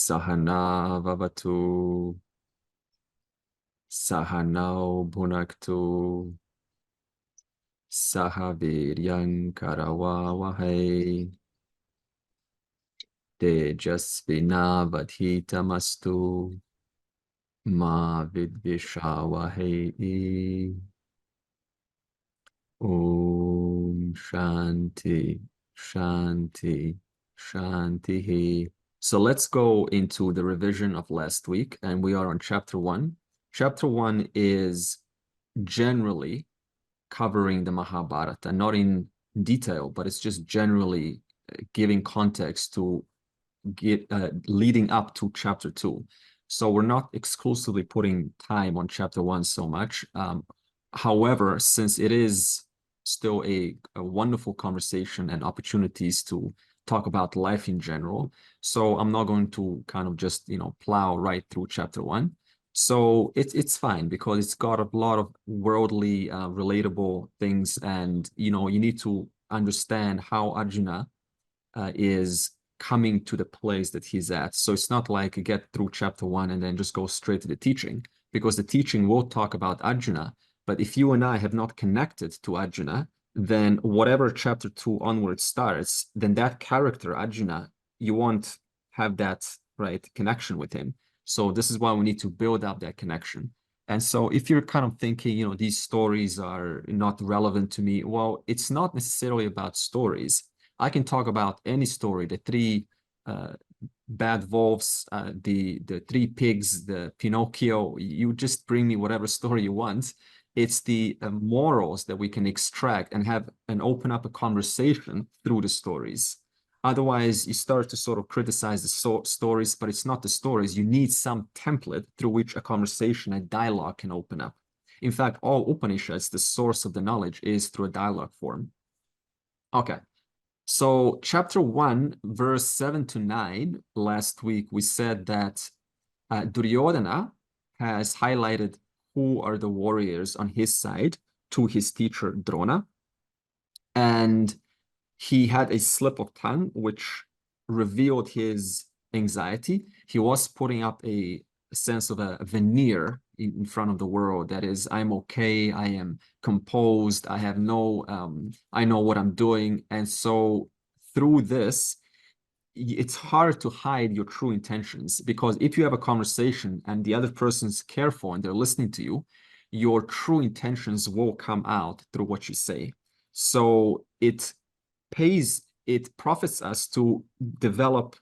Sahana vavatu, sahanau bhunaktu, sahaviryang karavavahai, tejasvinavadhitamastu, ma vidvishavahe. Om Shanti, Shanti, Shanti. So let's go into the revision of last week, and we are on chapter 1. Chapter 1 is generally covering the Mahabharata, not in detail, but it's just generally giving context to leading up to chapter 2. So we're not exclusively putting time on chapter 1 so much. However, since it is still a wonderful conversation and opportunities to talk about life in general, so I'm not going to kind of just, plow right through chapter 1. So it's fine because it's got a lot of worldly, relatable things, and you need to understand how Arjuna is coming to the place that he's at. So it's not like you get through chapter 1 and then just go straight to the teaching, because the teaching will talk about Arjuna. But if you and I have not connected to Arjuna, then whatever chapter 2 onward starts, then that character, Arjuna, you won't have that right connection with him. So this is why we need to build up that connection. And so if you're kind of thinking, these stories are not relevant to me, well, it's not necessarily about stories. I can talk about any story, the three bad wolves, the three pigs, the Pinocchio. You just bring me whatever story you want. It's the morals that we can extract and have and open up a conversation through the stories. Otherwise, you start to sort of criticize the stories, but it's not the stories. You need some template through which a conversation, a dialogue can open up. In fact, all Upanishads, the source of the knowledge, is through a dialogue form. Okay. So chapter 1, verse 7 to 9, last week we said that Duryodhana has highlighted who are the warriors on his side to his teacher Drona. And he had a slip of tongue which revealed his anxiety. He was putting up a sense of a veneer in front of the world. That is, I'm okay, I am composed, I have no, I know what I'm doing. And so through this, it's hard to hide your true intentions, because if you have a conversation and the other person's careful and they're listening to you, your true intentions will come out through what you say. So it profits us to develop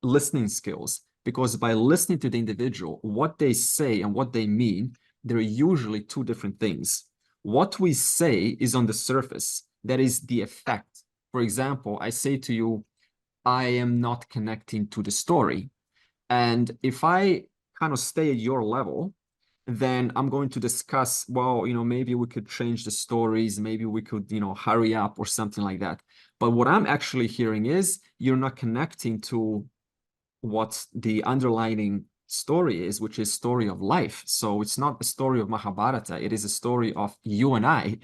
listening skills, because by listening to the individual, what they say and what they mean, they're usually two different things. What we say is on the surface, that is the effect. For example, I say to you, I am not connecting to the story. And if I kind of stay at your level, then I'm going to discuss, well, maybe we could change the stories, maybe we could, hurry up or something like that. But what I'm actually hearing is you're not connecting to what the underlying story is, which is story of life. So it's not a story of Mahabharata, it is a story of you and I.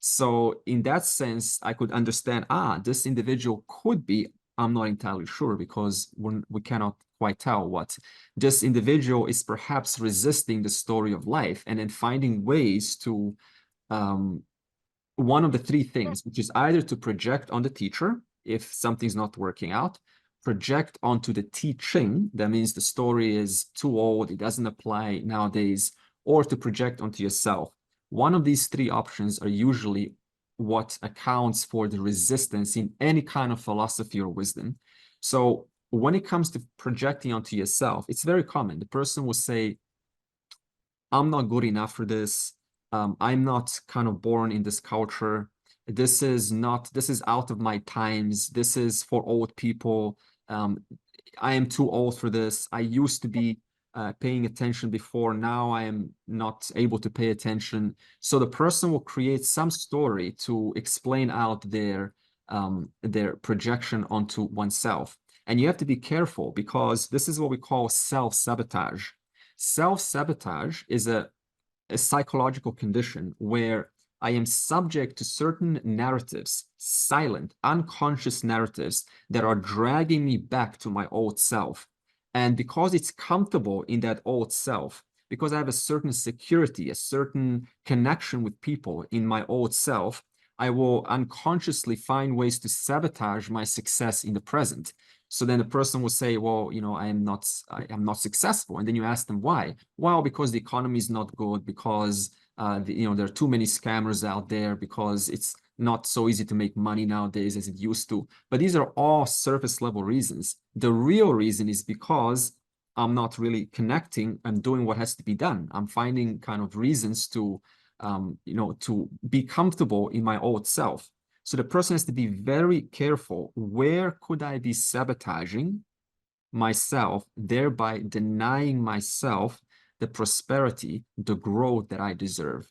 So in that sense, I could understand, this individual could be, I'm not entirely sure, because we cannot quite tell what. This individual is perhaps resisting the story of life and then finding ways to, one of the three things, which is either to project on the teacher if something's not working out, project onto the teaching, that means the story is too old, it doesn't apply nowadays, or to project onto yourself. One of these three options are usually what accounts for the resistance in any kind of philosophy or wisdom. So when it comes to projecting onto yourself, it's very common. The person will say, I'm not good enough for this. I'm not kind of born in this culture. This is out of my times. This is for old people. I am too old for this. I used to be paying attention before. Now I am not able to pay attention. So the person will create some story to explain out their projection onto oneself. And you have to be careful, because this is what we call self-sabotage. Self-sabotage is a psychological condition where I am subject to certain narratives, silent, unconscious narratives that are dragging me back to my old self. And because it's comfortable in that old self, because I have a certain security, a certain connection with people in my old self, I will unconsciously find ways to sabotage my success in the present. So then the person will say, well, I am not successful. And then you ask them why? Well, because the economy is not good, because there are too many scammers out there, because it's not so easy to make money nowadays as it used to. But these are all surface level reasons. The real reason is because I'm not really connecting and doing what has to be done. I'm finding kind of reasons to to be comfortable in my old self. So the person has to be very careful. Where could I be sabotaging myself, thereby denying myself the prosperity, the growth that I deserve?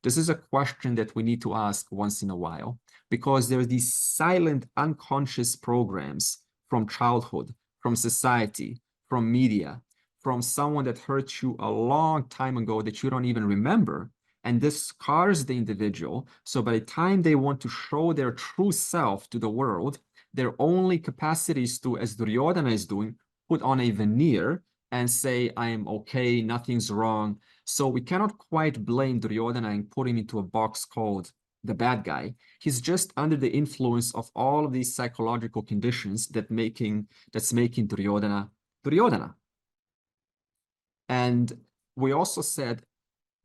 This is a question that we need to ask once in a while, because there are these silent, unconscious programs from childhood, from society, from media, from someone that hurt you a long time ago that you don't even remember. And this scars the individual. So by the time they want to show their true self to the world, their only capacity is to, as Duryodhana is doing, put on a veneer and say, I am okay, nothing's wrong. So we cannot quite blame Duryodhana and put him into a box called the bad guy. He's just under the influence of all of these psychological conditions that's making Duryodhana Duryodhana. And we also said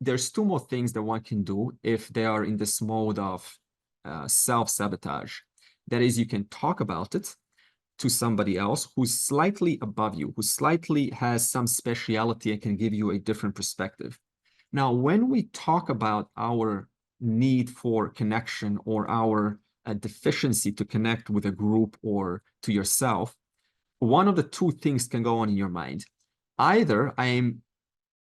there's two more things that one can do if they are in this mode of self-sabotage. That is, you can talk about it to somebody else who's slightly above you, who slightly has some speciality and can give you a different perspective. Now, when we talk about our need for connection or our deficiency to connect with a group or to yourself, one of the two things can go on in your mind. Either I am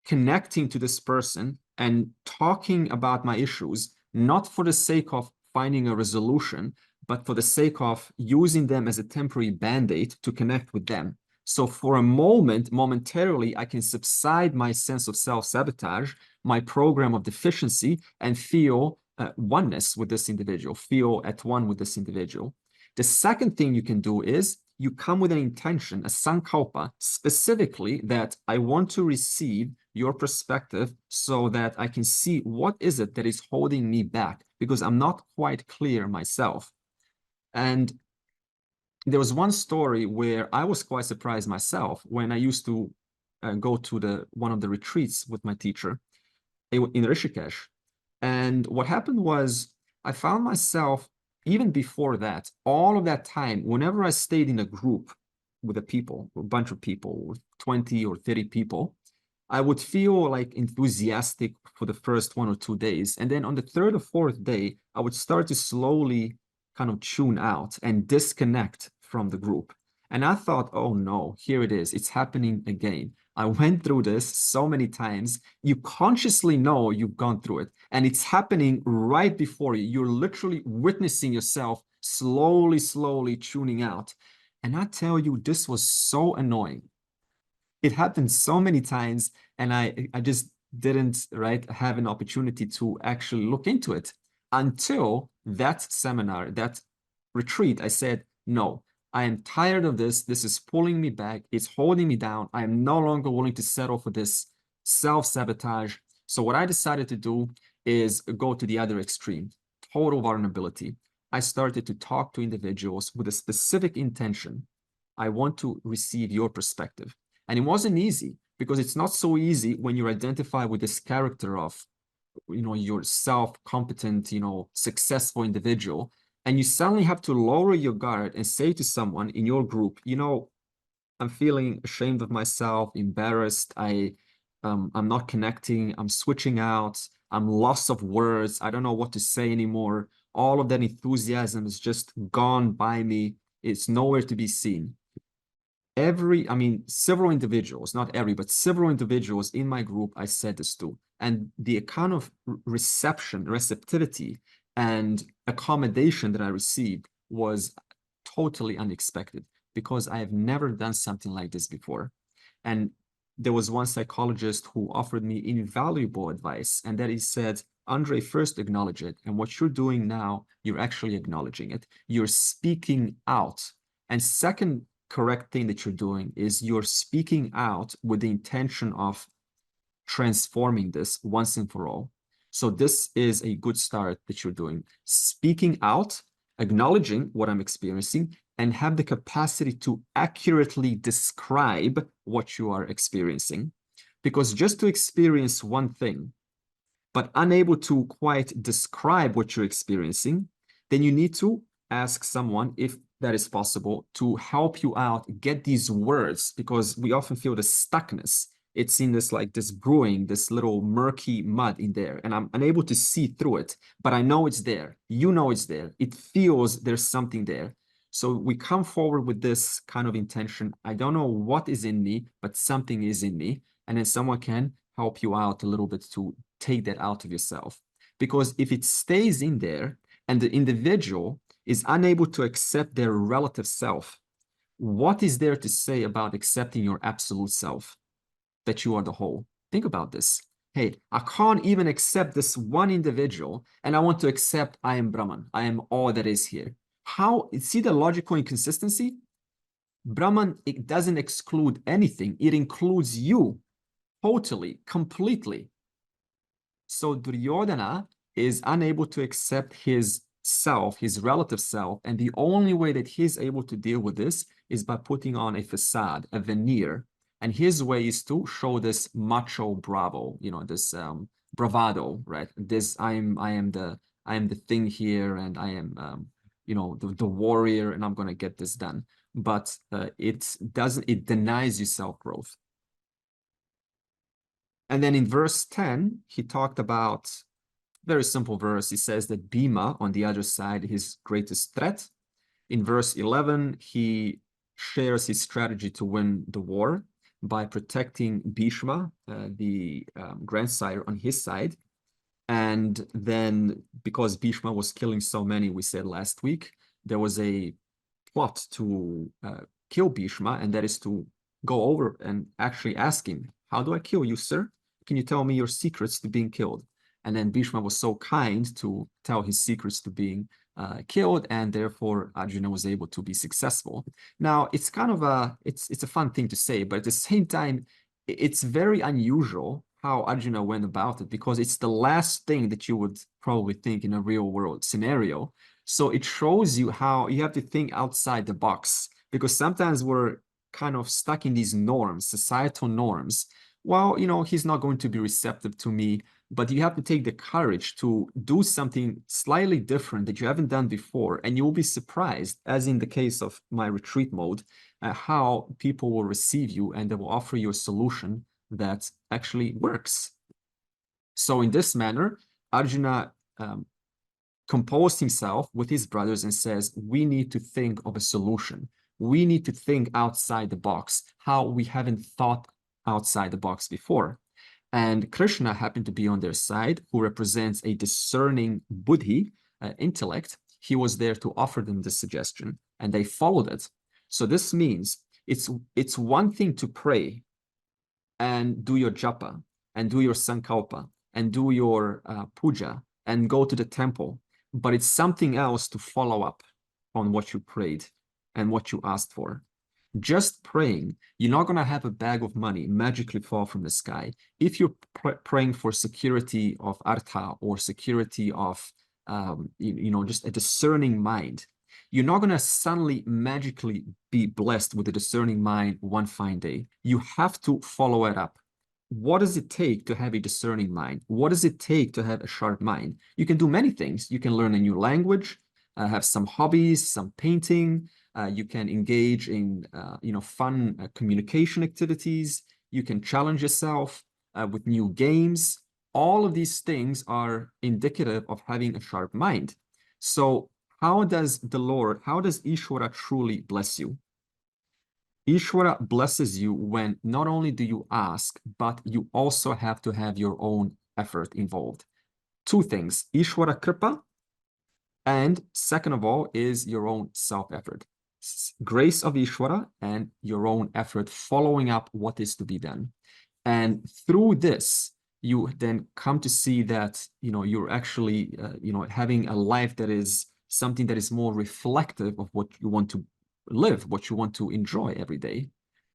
connecting to this person and talking about my issues, not for the sake of finding a resolution, but for the sake of using them as a temporary band-aid to connect with them. So for a moment, momentarily, I can subside my sense of self-sabotage, my program of deficiency, and feel oneness with this individual, feel at one with this individual. The second thing you can do is you come with an intention, a sankalpa, specifically that I want to receive your perspective so that I can see what is it that is holding me back, because I'm not quite clear myself. And there was one story where I was quite surprised myself when I used to go to one of the retreats with my teacher in Rishikesh. And what happened was I found myself, even before that, all of that time, whenever I stayed in a group with a bunch of people, 20 or 30 people, I would feel like enthusiastic for the first 1 or 2 days. And then on the third or fourth day, I would start to slowly kind of tune out and disconnect from the group. And I thought, oh no, here it is. It's happening again. I went through this so many times. You consciously know you've gone through it, and it's happening right before you. You're literally witnessing yourself slowly tuning out. And I tell you, this was so annoying. It happened so many times, and I just didn't have an opportunity to actually look into it until that seminar, that retreat. I said, no, I am tired of this. This is pulling me back. It's holding me down. I am no longer willing to settle for this self-sabotage. So what I decided to do is go to the other extreme, total vulnerability. I started to talk to individuals with a specific intention. I want to receive your perspective. And it wasn't easy, because it's not so easy when you identify with this character of, your self-competent, successful individual, and you suddenly have to lower your guard and say to someone in your group, I'm feeling ashamed of myself, embarrassed. I'm not connecting. I'm switching out. I'm lost of words. I don't know what to say anymore. All of that enthusiasm is just gone by me. It's nowhere to be seen. Several individuals, not every, but several individuals in my group, I said this to. And the kind of receptivity and accommodation that I received was totally unexpected, because I have never done something like this before. And there was one psychologist who offered me invaluable advice, and that he said, Andre, first acknowledge it. And what you're doing now, you're actually acknowledging it. You're speaking out. And second, correct thing that you're doing is you're speaking out with the intention of transforming this once and for all. So this is a good start that you're doing. Speaking out, acknowledging what I'm experiencing, and have the capacity to accurately describe what you are experiencing. Because just to experience one thing, but unable to quite describe what you're experiencing, then you need to ask someone, if that is possible, to help you out, get these words, because we often feel the stuckness. It's in this like this brewing, this little murky mud in there, and I'm unable to see through it, but I know it's there. You know it's there. It feels there's something there. So we come forward with this kind of intention. I don't know what is in me, but something is in me. And then someone can help you out a little bit to take that out of yourself. Because if it stays in there and the individual is unable to accept their relative self, what is there to say about accepting your absolute self, that you are the whole? Think about this. Hey, I can't even accept this one individual, and I want to accept I am Brahman. I am all that is here. How, see the logical inconsistency? Brahman, it doesn't exclude anything. It includes you totally, completely. So Duryodhana is unable to accept his self, his relative self, and the only way that he's able to deal with this is by putting on a facade, a veneer. And his way is to show this macho bravo, you know, this bravado, right? This I am the thing here, and I am you know, the warrior, and I'm going to get this done. But it denies you self-growth. And then in verse 10, he talked about, very simple verse. He says that Bhima, on the other side, his greatest threat. In verse 11, he shares his strategy to win the war by protecting Bhishma, the grandsire, on his side. And then, because Bhishma was killing so many, we said last week, there was a plot to kill Bhishma, and that is to go over and actually ask him, how do I kill you, sir? Can you tell me your secrets to being killed? And then Bhishma was so kind to tell his secrets to being killed, and therefore Arjuna was able to be successful. Now, it's kind of it's a fun thing to say, but at the same time, it's very unusual how Arjuna went about it, because it's the last thing that you would probably think in a real world scenario. So it shows you how you have to think outside the box, because sometimes we're kind of stuck in these norms, societal norms. Well, you know, he's not going to be receptive to me, but you have to take the courage to do something slightly different that you haven't done before. And you will be surprised, as in the case of my retreat mode, how people will receive you, and they will offer you a solution that actually works. So in this manner, Arjuna composed himself with his brothers and says, we need to think of a solution. We need to think outside the box, how we haven't thought outside the box before. And Krishna happened to be on their side, who represents a discerning buddhi, intellect. He was there to offer them this suggestion, and they followed it. So this means it's one thing to pray and do your japa, and do your sankalpa, and do your puja, and go to the temple. But it's something else to follow up on what you prayed and what you asked for. Just praying, you're not going to have a bag of money magically fall from the sky. If you're praying for security of artha, or security of, you know, just a discerning mind, you're not going to suddenly magically be blessed with a discerning mind one fine day. You have to follow it up. What does it take to have a discerning mind? What does it take to have a sharp mind? You can do many things. You can learn a new language, have some hobbies, some painting. You can engage in you know, fun communication activities. You can challenge yourself with new games. All of these things are indicative of having a sharp mind. So how does the Lord, how does Ishvara truly bless you? Ishvara blesses you when not only do you ask, but you also have to have your own effort involved. Two things, Ishvara Kripa, and second of all is your own self-effort. Grace of Ishvara and your own effort following up what is to be done. And through this, you then come to see that, you know, you're actually, you know, having a life that is something that is more reflective of what you want to live, what you want to enjoy every day.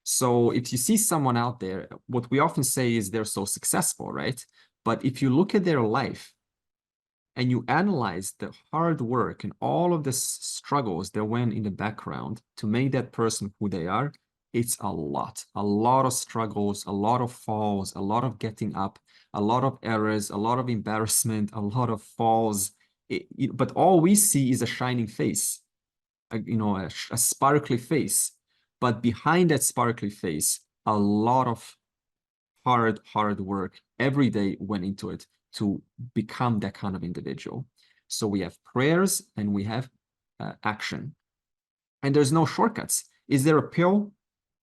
So if you see someone out there, what we often say is they're so successful, right? But if you look at their life and you analyze the hard work and all of the struggles that went in the background to make that person who they are, it's a lot of struggles, a lot of falls, a lot of getting up, a lot of errors, a lot of embarrassment, a lot of falls. But all we see is a shining face, a sparkly face. But behind that sparkly face, a lot of hard work every day went into it to become that kind of individual. So we have prayers and we have action. And there's no shortcuts. Is there a pill?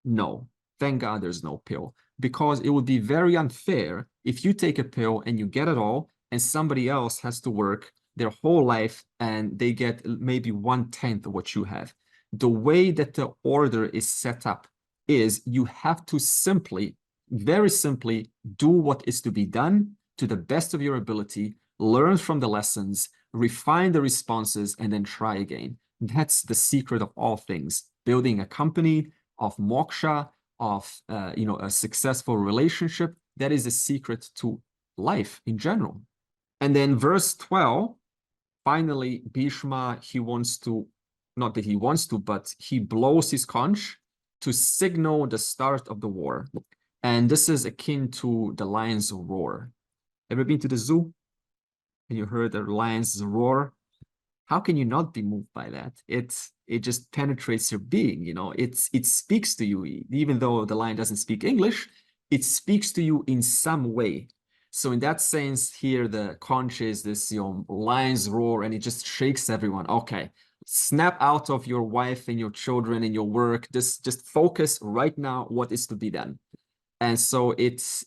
No. Thank God there's no pill, because it would be very unfair if you take a pill and you get it all and somebody else has to work their whole life and they get maybe 1/10 of what you have. The way that the order is set up is you have to simply, very simply, do what is to be done to the best of your ability, learn from the lessons, refine the responses, and then try again. That's the secret of all things. Building a company, of moksha, of a successful relationship. That is the secret to life in general. And then verse 12, finally, Bhishma, he wants to, not that he wants to, but he blows his conch to signal the start of the war. And this is akin to the lion's roar. Ever been to the zoo and you heard the lion's roar? How can you not be moved by that? It just penetrates your being, it speaks to you, even though the lion doesn't speak English, it speaks to you in some way. So in that sense, here the conch is this lion's roar, and it just shakes everyone. Okay, snap out of your wife and your children and your work. Just focus right now what is to be done. And so it's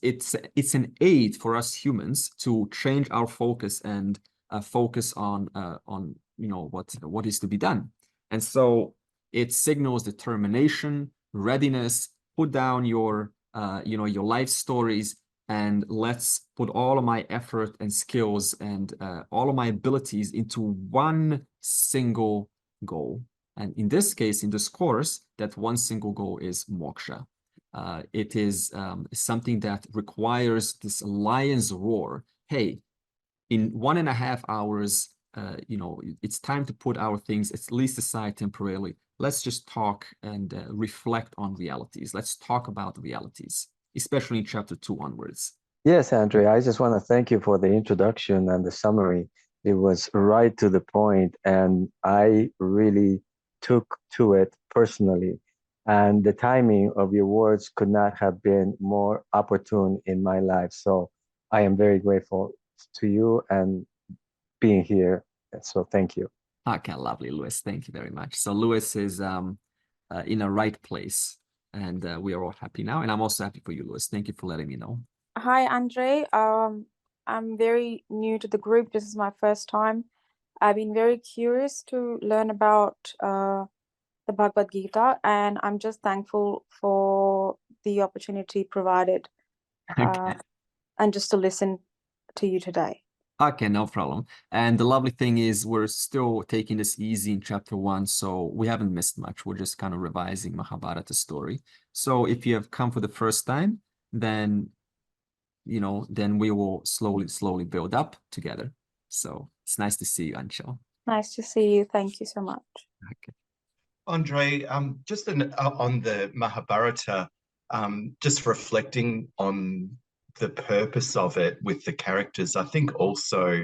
an aid for us humans to change our focus and focus on what is to be done. And so it signals determination, readiness. Put down your life stories, and let's put all of my effort and skills and all of my abilities into one single goal. And in this case, in this course, that one single goal is moksha. It is something that requires this lion's roar. Hey, in 1.5 hours, it's time to put our things at least aside temporarily. Let's just talk and reflect on realities. Let's talk about realities, especially in chapter 2 onwards. Yes, Andre, I just want to thank you for the introduction and the summary. It was right to the point, and I really took to it personally. And the timing of your words could not have been more opportune in my life. So I am very grateful to you and being here. So thank you. Okay, lovely, Louis. Thank you very much. So Louis is in a right place, and we are all happy now. And I'm also happy for you, Louis. Thank you for letting me know. Hi, Andre. I'm very new to the group. This is my first time. I've been very curious to learn about the Bhagavad Gita, and I'm just thankful for the opportunity provided and just to listen to you today. Okay, no problem. And the lovely thing is we're still taking this easy in chapter 1, so we haven't missed much. We're just kind of revising Mahabharata story. So if you have come for the first time, then we will slowly build up together. So it's nice to see you, Anshul. Nice to see you. Thank you so much. Okay. Andre, just on the Mahabharata, just reflecting on the purpose of it with the characters, I think also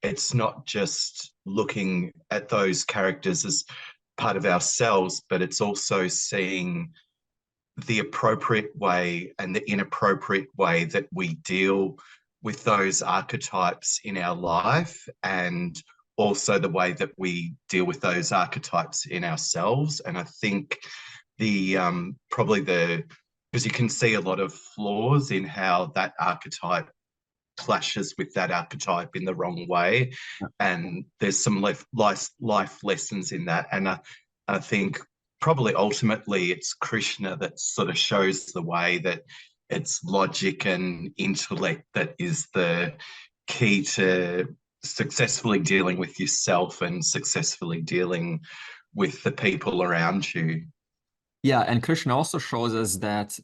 it's not just looking at those characters as part of ourselves, but it's also seeing the appropriate way and the inappropriate way that we deal with those archetypes in our life, and also the way that we deal with those archetypes in ourselves. And I think because you can see a lot of flaws in how that archetype clashes with that archetype in the wrong way. And there's some life lessons in that. And I think probably ultimately it's Krishna that sort of shows the way that it's logic and intellect that is the key to successfully dealing with yourself and successfully dealing with the people around you. Yeah, and Krishna also shows us that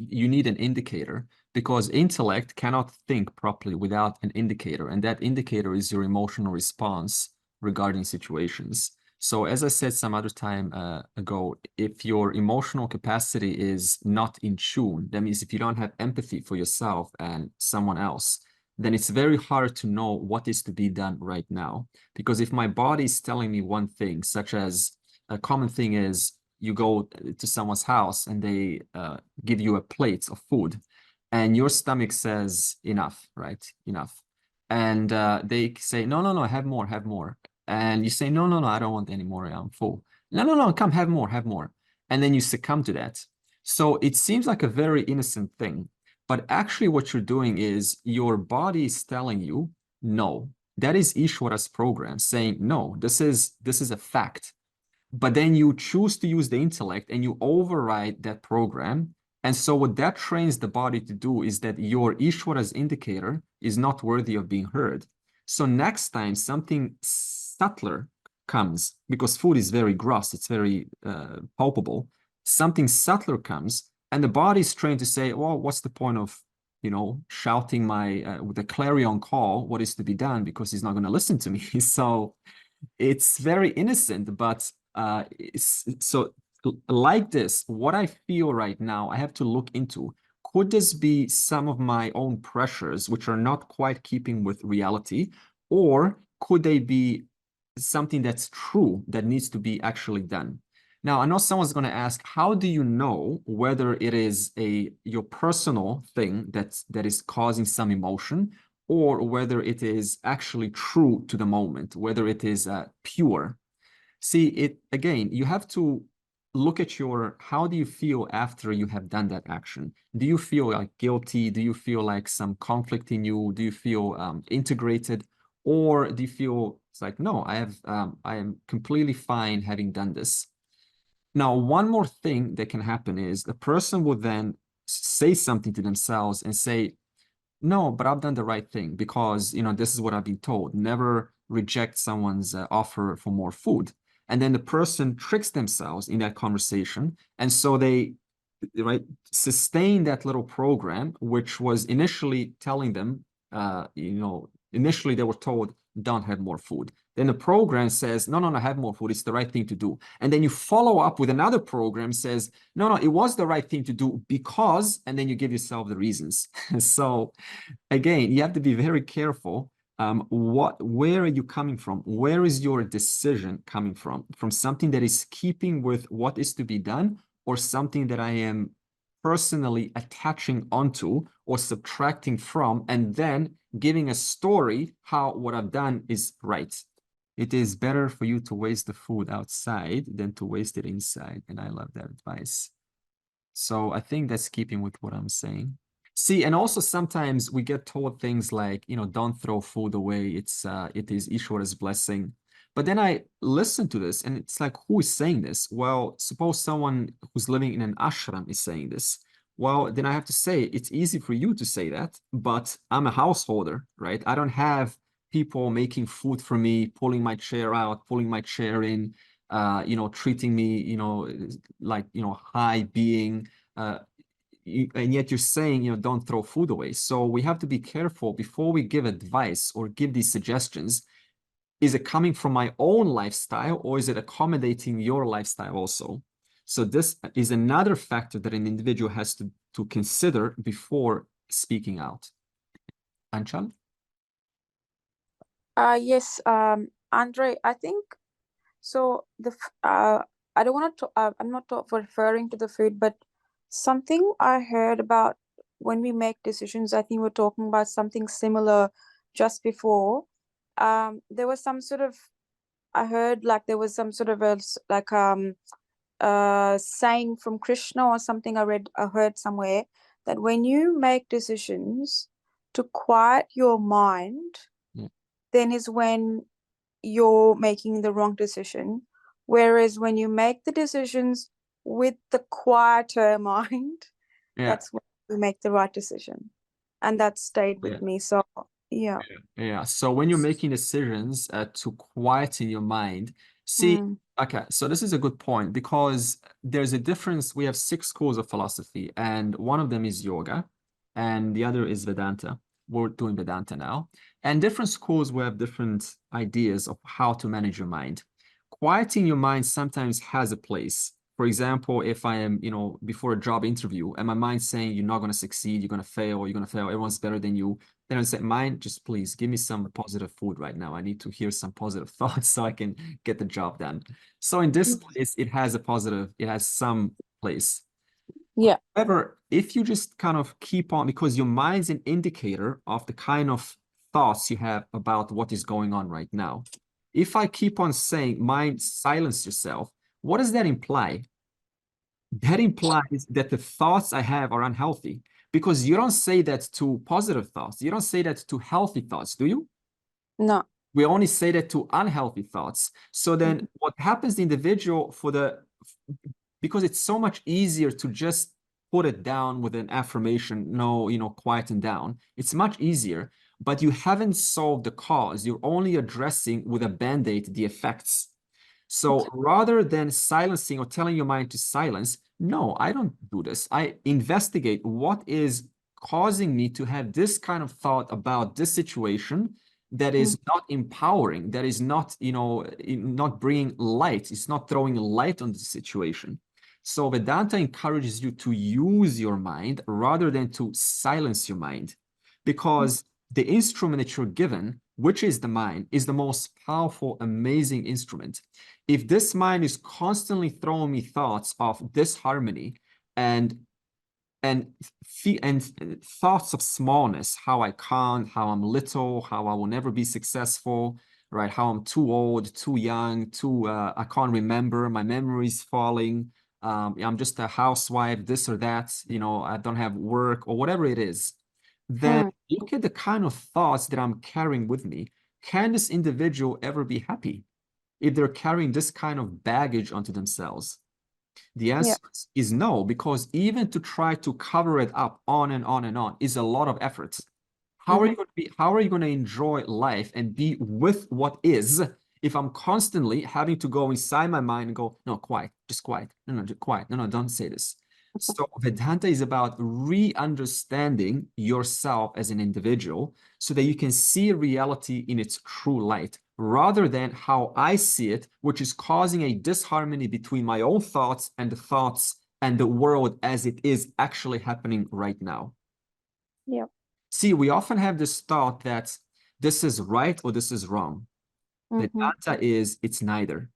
you need an indicator, because intellect cannot think properly without an indicator, and that indicator is your emotional response regarding situations. So as I said some other time ago, if your emotional capacity is not in tune, that means if you don't have empathy for yourself and someone else, then it's very hard to know what is to be done right now. Because if my body is telling me one thing, such as a common thing is you go to someone's house and they give you a plate of food, and your stomach says enough, right? Enough. And they say, no, no, no, have more, have more. And you say, no, no, no, I don't want any more, I'm full. No, no, no, come, have more, have more. And then you succumb to that. So it seems like a very innocent thing, but actually what you're doing is your body is telling you, no. That is Ishwara's program saying, no, this is a fact. But then you choose to use the intellect and you override that program. And so what that trains the body to do is that your Ishwara's indicator is not worthy of being heard. So next time something subtler comes, because food is very gross, it's very palpable, something subtler comes, and the body is trained to say, well, what's the point of, you know, shouting my with a clarion call, what is to be done, because he's not going to listen to me. So it's very innocent, but so like this, what I feel right now, I have to look into, could this be some of my own pressures, which are not quite keeping with reality, or could they be something that's true that needs to be actually done? Now, I know someone's going to ask, how do you know whether it is your personal thing that is causing some emotion, or whether it is actually true to the moment, whether it is pure? See, it again, you have to look at how do you feel after you have done that action? Do you feel like guilty? Do you feel like some conflict in you? Do you feel integrated? Or do you feel it's like, no, I am completely fine having done this? Now, one more thing that can happen is the person will then say something to themselves and say, no, but I've done the right thing because, you know, this is what I've been told. Never reject someone's offer for more food. And then the person tricks themselves in that conversation. And so they, right, sustain that little program, which was initially telling them, you know, initially they were told, don't have more food. Then the program says, no, no, no, have more food. It's the right thing to do. And then you follow up with another program says, no, no, it was the right thing to do because, and then you give yourself the reasons. So again, you have to be very careful. Where are you coming from? Where is your decision coming from? From something that is keeping with what is to be done, or something that I am personally attaching onto or subtracting from, and then giving a story how what I've done is right. It is better for you to waste the food outside than to waste it inside. And I love that advice. So I think that's keeping with what I'm saying. See, and also sometimes we get told things like, you know, don't throw food away. It is Ishwara's blessing. But then I listen to this and it's like, who is saying this? Well, suppose someone who's living in an ashram is saying this. Well, then I have to say, it's easy for you to say that, but I'm a householder, right? I don't have people making food for me, pulling my chair out, pulling my chair in, you know, treating me, you know, like, you know, high being, and yet you're saying, you know, don't throw food away. So we have to be careful before we give advice or give these suggestions. Is it coming from my own lifestyle, or is it accommodating your lifestyle also? So this is another factor that an individual has to consider before speaking out. Anchal? Yes, Andre, I think so. I don't want to. I'm not referring to the food, but something I heard about when we make decisions. I think we're talking about something similar just before. There was some sort of. I heard like there was some sort of saying from Krishna or something. I heard somewhere that when you make decisions to quiet your mind, then is when you're making the wrong decision. Whereas when you make the decisions with the quieter mind, that's when you make the right decision. And that stayed with me. So, yeah. Yeah. So when you're making decisions to quieten your mind, See, okay, so this is a good point because there's a difference. We have 6 schools of philosophy, and one of them is yoga, and the other is Vedanta. We're doing Vedanta now. And different schools will have different ideas of how to manage your mind. Quieting your mind sometimes has a place. For example, if I am, before a job interview, and my mind's saying you're not going to succeed, you're going to fail, everyone's better than you, then I say, mind, just please give me some positive food right now. I need to hear some positive thoughts so I can get the job done. So in this place, it has some place. Yeah. However, if you just kind of keep on, because your mind's an indicator of the kind of thoughts you have about what is going on right now. If I keep on saying, mind, silence yourself, what does that imply? That implies that the thoughts I have are unhealthy, because you don't say that to positive thoughts. You don't say that to healthy thoughts, do you? No. We only say that to unhealthy thoughts. So then what happens to the individual because it's so much easier to just put it down with an affirmation, no, quieten down. It's much easier, but you haven't solved the cause. You're only addressing with a band-aid the effects. So rather than silencing or telling your mind to silence, no, I don't do this. I investigate what is causing me to have this kind of thought about this situation that is not empowering, that is not, not bringing light. It's not throwing light on the situation. So Vedanta encourages you to use your mind rather than to silence your mind, because the instrument that you're given, which is the mind, is the most powerful, amazing instrument. If this mind is constantly throwing me thoughts of disharmony and thoughts of smallness, how I can't, how I'm little, how I will never be successful, right? How I'm too old, too young, I can't remember, my memory's falling, I'm just a housewife, this or that, I don't have work or whatever it is. Then look at the kind of thoughts that I'm carrying with me. Can this individual ever be happy if they're carrying this kind of baggage onto themselves? The answer is no, because even to try to cover it up on and on and on is a lot of effort. How are you going to enjoy life and be with what is if I'm constantly having to go inside my mind and go, no, quiet, just quiet. No, just quiet. No, don't say this. So Vedanta is about re-understanding yourself as an individual so that you can see reality in its true light, rather than how I see it, which is causing a disharmony between my own thoughts and the thoughts and the world as it is actually happening right now. Yeah. See, we often have this thought that this is right or this is wrong. Vedanta is, it's neither.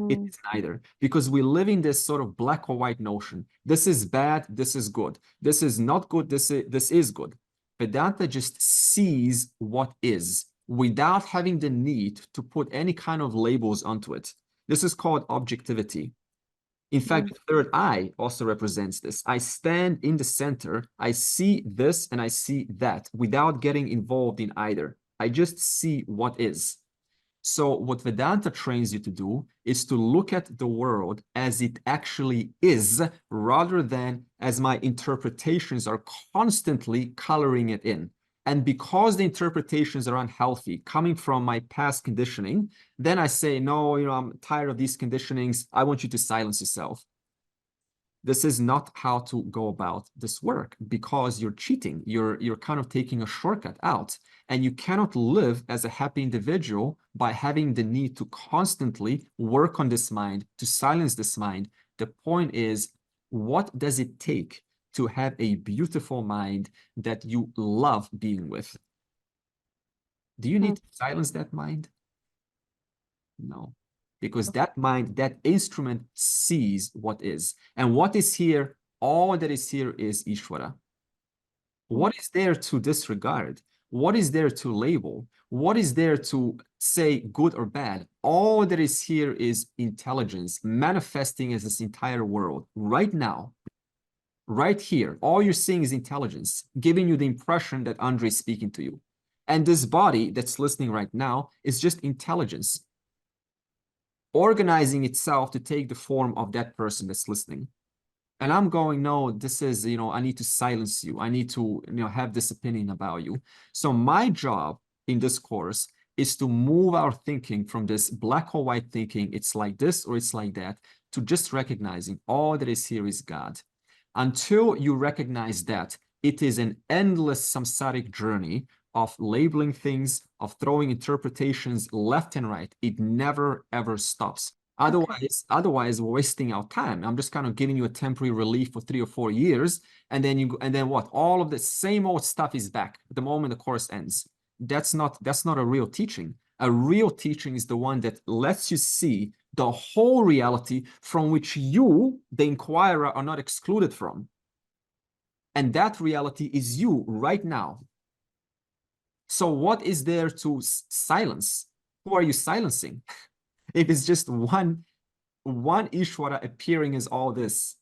It's neither, because we live in this sort of black or white notion. This is bad, this is good. This is not good, this is good. Vedanta just sees what is without having the need to put any kind of labels onto it. This is called objectivity. In fact, the third eye also represents this. I stand in the center, I see this and I see that without getting involved in either. I just see what is. So what Vedanta trains you to do is to look at the world as it actually is, rather than as my interpretations are constantly coloring it in. And because the interpretations are unhealthy, coming from my past conditioning, then I say, no, I'm tired of these conditionings. I want you to silence yourself. This is not how to go about this work, because you're cheating. You're kind of taking a shortcut out, and you cannot live as a happy individual by having the need to constantly work on this mind, to silence this mind. The point is, what does it take to have a beautiful mind that you love being with? Do you need to silence that mind? No. Because that mind, that instrument sees what is. And what is here, all that is here is Ishvara. What is there to disregard? What is there to label? What is there to say good or bad? All that is here is intelligence manifesting as this entire world right now, right here. All you're seeing is intelligence, giving you the impression that Andre is speaking to you. And this body that's listening right now is just intelligence organizing itself to take the form of that person that's listening. And I'm going, no, this is, I need to silence you. I need to, have this opinion about you. So my job in this course is to move our thinking from this black or white thinking, it's like this or it's like that, to just recognizing all that is here is God. Until you recognize that, it is an endless samsaric journey of labeling things, of throwing interpretations left and right. It never, ever stops. Otherwise, we're wasting our time. I'm just kind of giving you a temporary relief for 3 or 4 years, and then what? All of the same old stuff is back the moment the course ends. That's not a real teaching. A real teaching is the one that lets you see the whole reality from which you, the inquirer, are not excluded from. And that reality is you right now. So what is there to silence? Who are you silencing? If it's just one Ishvara appearing as all this,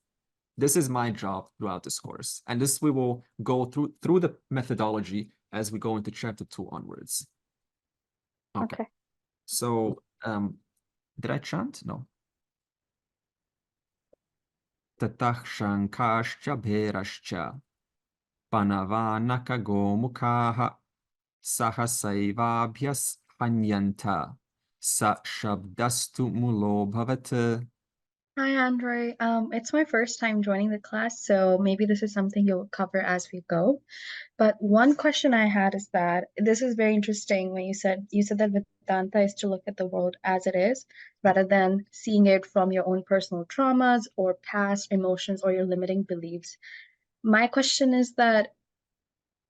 this is my job throughout this course. And this we will go through the methodology as we go into chapter 2 onwards. Okay. So did I chant? No. Tatach shankascha bherascha panavanakago mukhaha sahasaivabhyas hanyanta sa shabdastu mulo bhavat. Hi, Andre. It's my first time joining the class, so maybe this is something you'll cover as we go. But one question I had is that this is very interesting when you said that Vedanta is to look at the world as it is, rather than seeing it from your own personal traumas or past emotions or your limiting beliefs. My question is that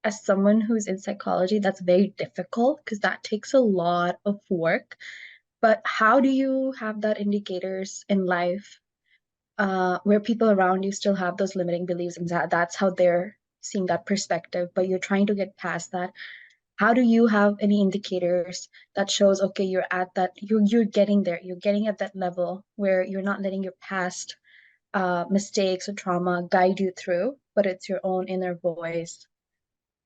as someone who's in psychology, that's very difficult because that takes a lot of work. But how do you have that indicators in life where people around you still have those limiting beliefs and that's how they're seeing that perspective, but you're trying to get past that? How do you have any indicators that shows, okay, you're at that, you're getting there, you're getting at that level where you're not letting your past mistakes or trauma guide you through, but it's your own inner voice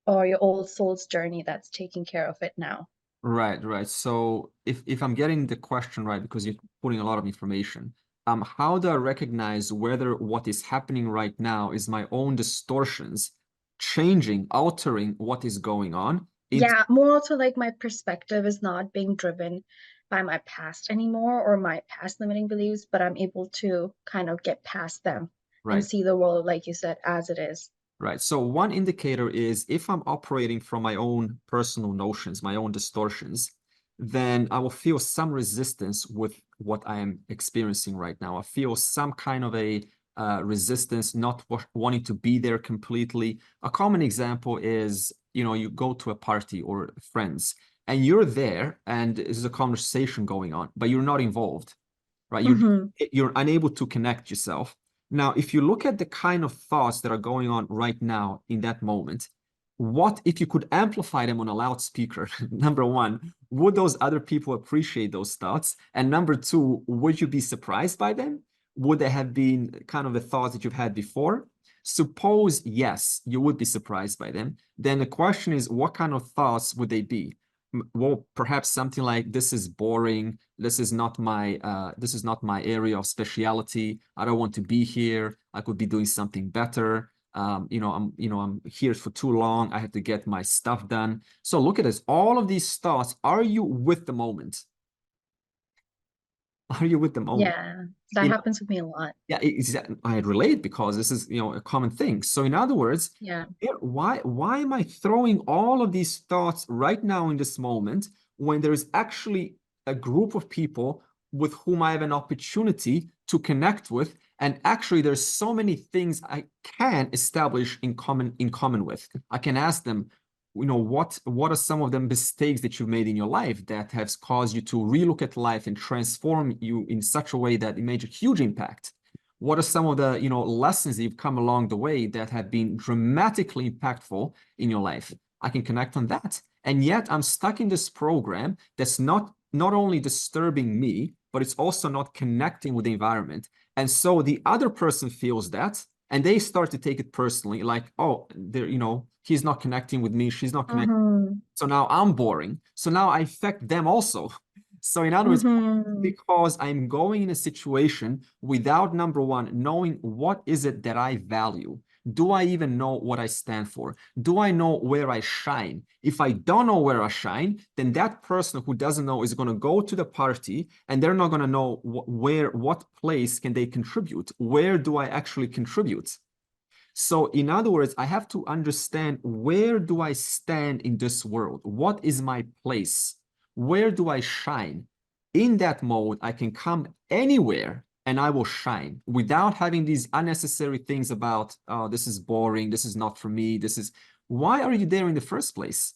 or your old soul's journey that's taking care of it now? Right. So if I'm getting the question right, because you're putting a lot of information, how do I recognize whether what is happening right now is my own distortions changing, altering what is going on? Yeah, more also like my perspective is not being driven by my past anymore or my past limiting beliefs, but I'm able to kind of get past them and see the world, like you said, as it is. Right. So one indicator is if I'm operating from my own personal notions, my own distortions, then I will feel some resistance with what I am experiencing right now. I feel some kind of a resistance, not wanting to be there completely. A common example is, you go to a party or friends and you're there and there's a conversation going on, but you're not involved, right? You're unable to connect yourself. Now, if you look at the kind of thoughts that are going on right now in that moment, what if you could amplify them on a loudspeaker? Number one, would those other people appreciate those thoughts? And number two, would you be surprised by them? Would they have been kind of the thoughts that you've had before? Suppose, yes, you would be surprised by them. Then the question is, what kind of thoughts would they be? Well, perhaps something like, this is boring. This is not my area of speciality. I don't want to be here. I could be doing something better. I'm here for too long. I have to get my stuff done. So look at this. All of these thoughts. Are you with the moment? Are you with the moment? Yeah, that happens with me a lot. Yeah, I relate because this is a common thing. So in other words, why am I throwing all of these thoughts right now in this moment when there is actually a group of people with whom I have an opportunity to connect with, and actually there's so many things I can establish in common with. I can ask them, what are some of the mistakes that you've made in your life that has caused you to relook at life and transform you in such a way that it made a huge impact? What are some of the lessons that you've come along the way that have been dramatically impactful in your life? I can connect on that. And yet I'm stuck in this program that's not only disturbing me, but it's also not connecting with the environment. And so the other person feels that, and they start to take it personally, like, oh, he's not connecting with me, she's not connecting. So now I'm boring. So now I affect them also. So in other words, because I'm going in a situation without, number one, knowing what is it that I value, Do I even know what I stand for? Do I know where I shine? If I don't know where I shine, then that person who doesn't know is going to go to the party and they're not going to know what place can they contribute? Where do I actually contribute? So in other words, I have to understand, where do I stand in this world? What is my place? Where do I shine? In that mode, I can come anywhere and I will shine without having these unnecessary things about, oh, this is boring, this is not for me, this is... Why are you there in the first place?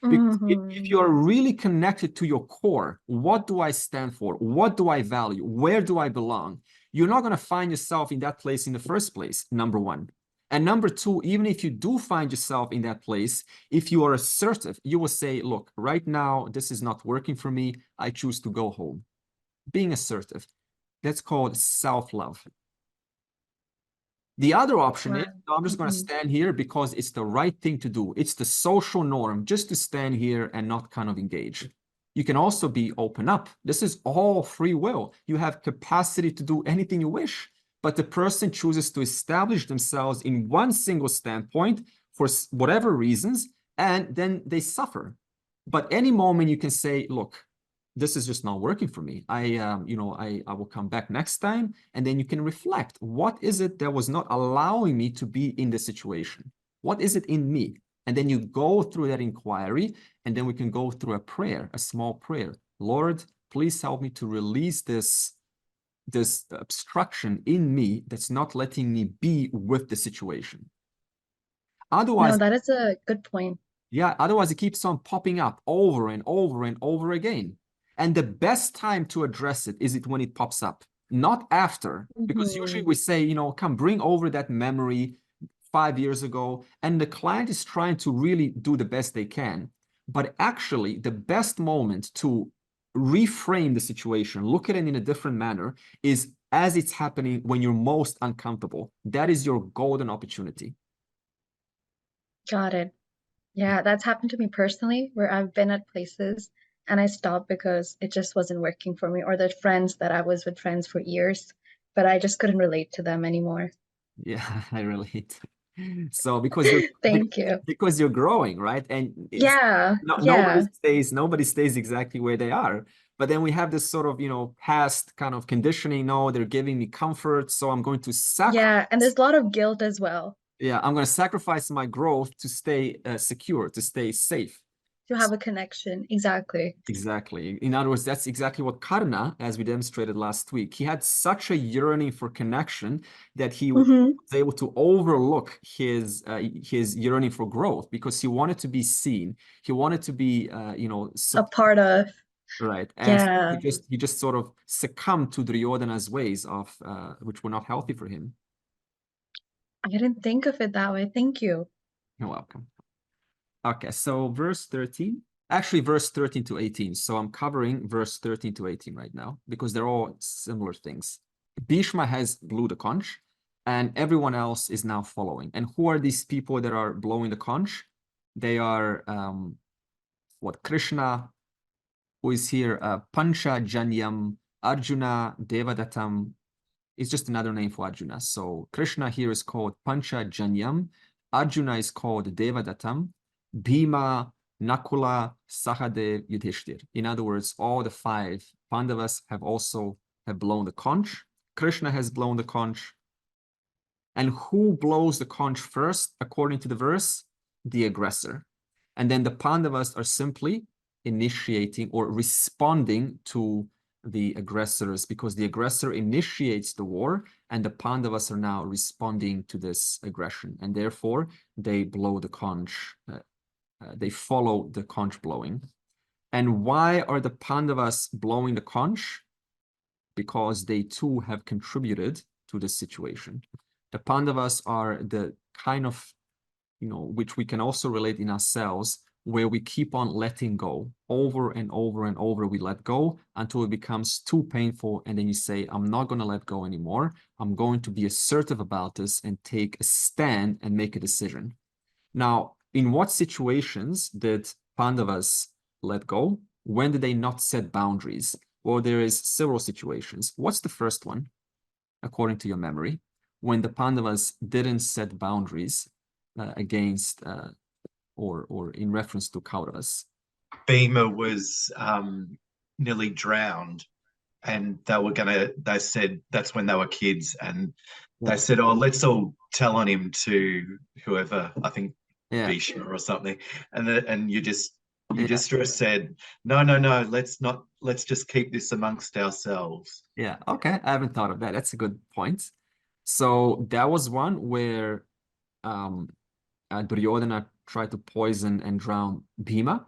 Because if you are really connected to your core, what do I stand for? What do I value? Where do I belong? You're not going to find yourself in that place in the first place, number one. And number two, even if you do find yourself in that place, if you are assertive, you will say, look, right now, this is not working for me. I choose to go home. Being assertive. That's called self-love. The other option is, no, I'm just going to stand here because it's the right thing to do. It's the social norm just to stand here and not kind of engage. You can also be open up. This is all free will. You have capacity to do anything you wish, but the person chooses to establish themselves in one single standpoint for whatever reasons, and then they suffer. But any moment you can say, look, this is just not working for me. I will come back next time. And then you can reflect. What is it that was not allowing me to be in this situation? What is it in me? And then you go through that inquiry, and then we can go through a prayer, a small prayer. Lord, please help me to release this obstruction in me that's not letting me be with the situation. Otherwise, no, that is a good point. Yeah, otherwise it keeps on popping up over and over and over again. And the best time to address it is when it pops up, not after. Because usually we say, come bring over that memory 5 years ago, and the client is trying to really do the best they can. But actually, the best moment to reframe the situation, look at it in a different manner, is as it's happening when you're most uncomfortable. That is your golden opportunity. Got it. Yeah, that's happened to me personally, where I've been at places and I stopped because it just wasn't working for me, or the friends that I was with friends for years, but I just couldn't relate to them anymore. Yeah, I relate. So because you're Thank you. because you're growing, right? And Yeah, nobody stays exactly where they are. But then we have this sort of, past kind of conditioning. No, they're giving me comfort, so I'm going to sacrifice. Yeah, and there's a lot of guilt as well. Yeah, I'm going to sacrifice my growth to stay secure, to stay safe. To have a connection, exactly. Exactly. In other words, that's exactly what Karna, as we demonstrated last week, he had such a yearning for connection that he was able to overlook his yearning for growth, because he wanted to be seen. He wanted to be, a part of. Right. And Yeah. he just sort of succumbed to Duryodhana's ways of which were not healthy for him. I didn't think of it that way. Thank you. You're welcome. Okay, so verse 13, actually verse 13 to 18. So I'm covering verse 13 to 18 right now, because they're all similar things. Bhishma has blew the conch, and everyone else is now following. And who are these people that are blowing the conch? They are, Krishna, who is here, Pancha Janyam, Arjuna, Devadatam. It's just another name for Arjuna. So Krishna here is called Pancha Janyam. Arjuna is called Devadatam. Bhima, Nakula, Sahadev, Yudhishthir. In other words, all the 5 Pandavas have blown the conch. Krishna has blown the conch. And who blows the conch first, according to the verse? The aggressor. And then the Pandavas are simply initiating or responding to the aggressors, because the aggressor initiates the war, and the Pandavas are now responding to this aggression. And therefore, they blow the conch. They follow the conch blowing. And why are the Pandavas blowing the conch? Because they too have contributed to this situation. The Pandavas are the kind of, which we can also relate in ourselves, where we keep on letting go over and over and over. We let go until it becomes too painful. And then you say, I'm not going to let go anymore. I'm going to be assertive about this and take a stand and make a decision. Now, in what situations did Pandavas let go? When did they not set boundaries? Well, there is several situations. What's the first one, according to your memory? when the Pandavas didn't set boundaries against or in reference to Kauravas. Bhima was nearly drowned, and they said that's when they were kids, and they said, oh, let's all tell on him to whoever, I think Bhishma or something, and you just said, no, let's just keep this amongst ourselves. Yeah, okay, I haven't thought of that. That's a good point. So that was one where Duryodhana tried to poison and drown Bhima.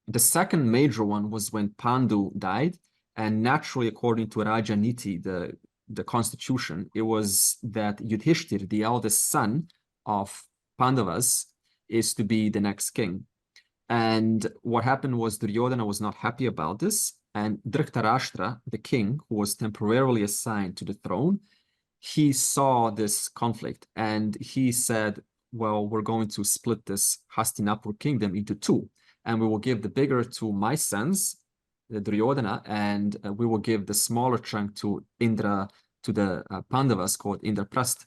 The second major one was when Pandu died, and naturally, according to Rajaniti, the constitution, it was that Yudhishthir, the eldest son of Pandavas, is to be the next king. And what happened was Duryodhana was not happy about this, and Dhritarashtra, the king, who was temporarily assigned to the throne, he saw this conflict, and he said, well, we're going to split this Hastinapur kingdom into two, and we will give the bigger to my sons, the Duryodhana, and we will give the smaller chunk to Indra, to the Pandavas called Indraprastha.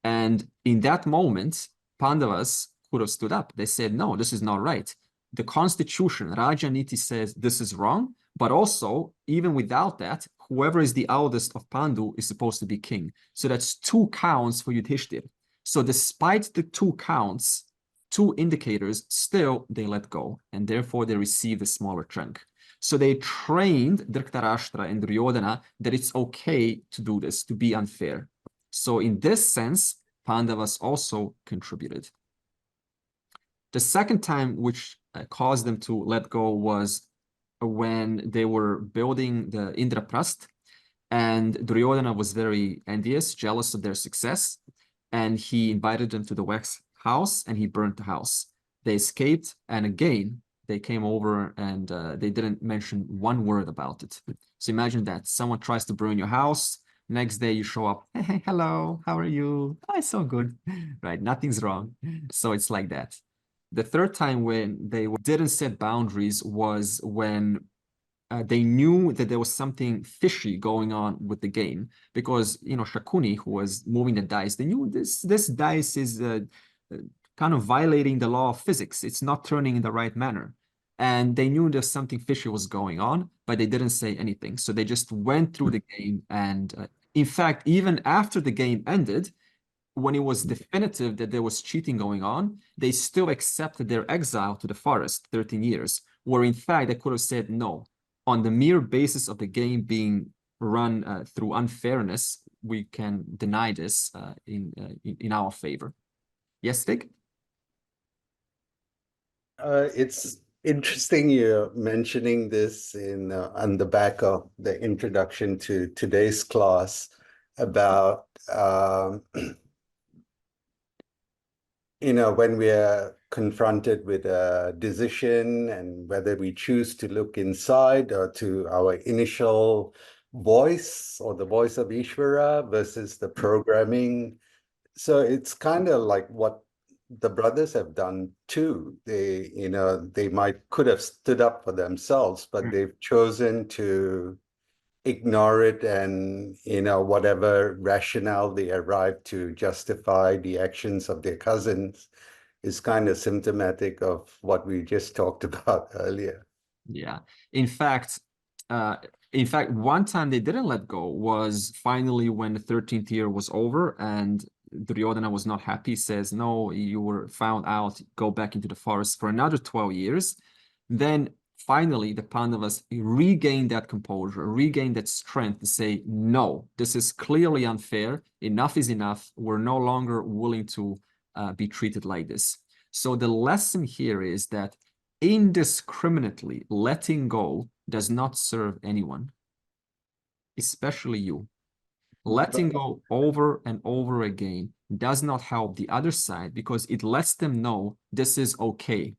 And in that moment, Pandavas could have stood up. They said, no, this is not right. The constitution, Rajaniti, says this is wrong, but also, even without that, whoever is the eldest of Pandu is supposed to be king. So that's 2 counts for Yudhishthir. So despite the 2 counts, 2 indicators, still they let go, and therefore they received a smaller chunk. So they trained Dhritarashtra and Duryodhana that it's okay to do this, to be unfair. So in this sense, Pandavas also contributed. The second time which caused them to let go was when they were building the Indraprastha, and Duryodhana was very envious, jealous of their success, and he invited them to the wax house, and he burnt the house. They escaped, and again, they came over, and they didn't mention one word about it. So imagine that. Someone tries to burn your house, next day you show up, hey, hello, how are you? Oh, it's so good, right? Nothing's wrong. So it's like that. The third time when they didn't set boundaries was when they knew that there was something fishy going on with the game, because, you know, Shakuni, who was moving the dice, they knew this dice is kind of violating the law of physics. It's not turning in the right manner. And they knew there's something fishy was going on, but they didn't say anything. So they just went through the game. And in fact, even after the game ended, when it was definitive that there was cheating going on, they still accepted their exile to the forest, 13 years, where in fact they could have said no. On the mere basis of the game being run through unfairness, we can deny this in our favor. Yes, Stig? It's interesting you're mentioning this on the back of the introduction to today's class about you know, when we are confronted with a decision and whether we choose to look inside or to our initial voice or the voice of Ishvara versus the programming. So it's kind of like what the brothers have done too. They, you know, they could have stood up for themselves, but they've chosen to ignore it, and, you know, whatever rationale they arrive to justify the actions of their cousins is kind of symptomatic of what we just talked about earlier. Yeah. In fact, one time they didn't let go was finally when the 13th year was over, and Duryodhana was not happy, says, no, you were found out, go back into the forest for another 12 years. Then finally, the Pandavas regained that composure, regained that strength to say, no, this is clearly unfair. Enough is enough. We're no longer willing to be treated like this. So the lesson here is that indiscriminately letting go does not serve anyone, especially you. Letting go over and over again does not help the other side, because it lets them know this is okay.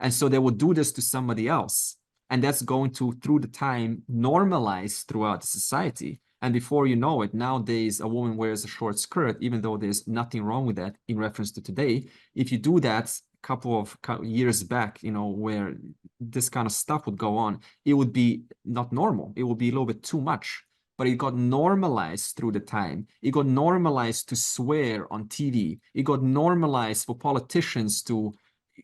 And so they will do this to somebody else. And that's going to, through the time, normalize throughout the society. And before you know it, nowadays, a woman wears a short skirt, even though there's nothing wrong with that in reference to today. If you do that a couple of years back, you know, where this kind of stuff would go on, it would be not normal. It would be a little bit too much. but it got normalized through the time. It got normalized to swear on TV. It got normalized for politicians to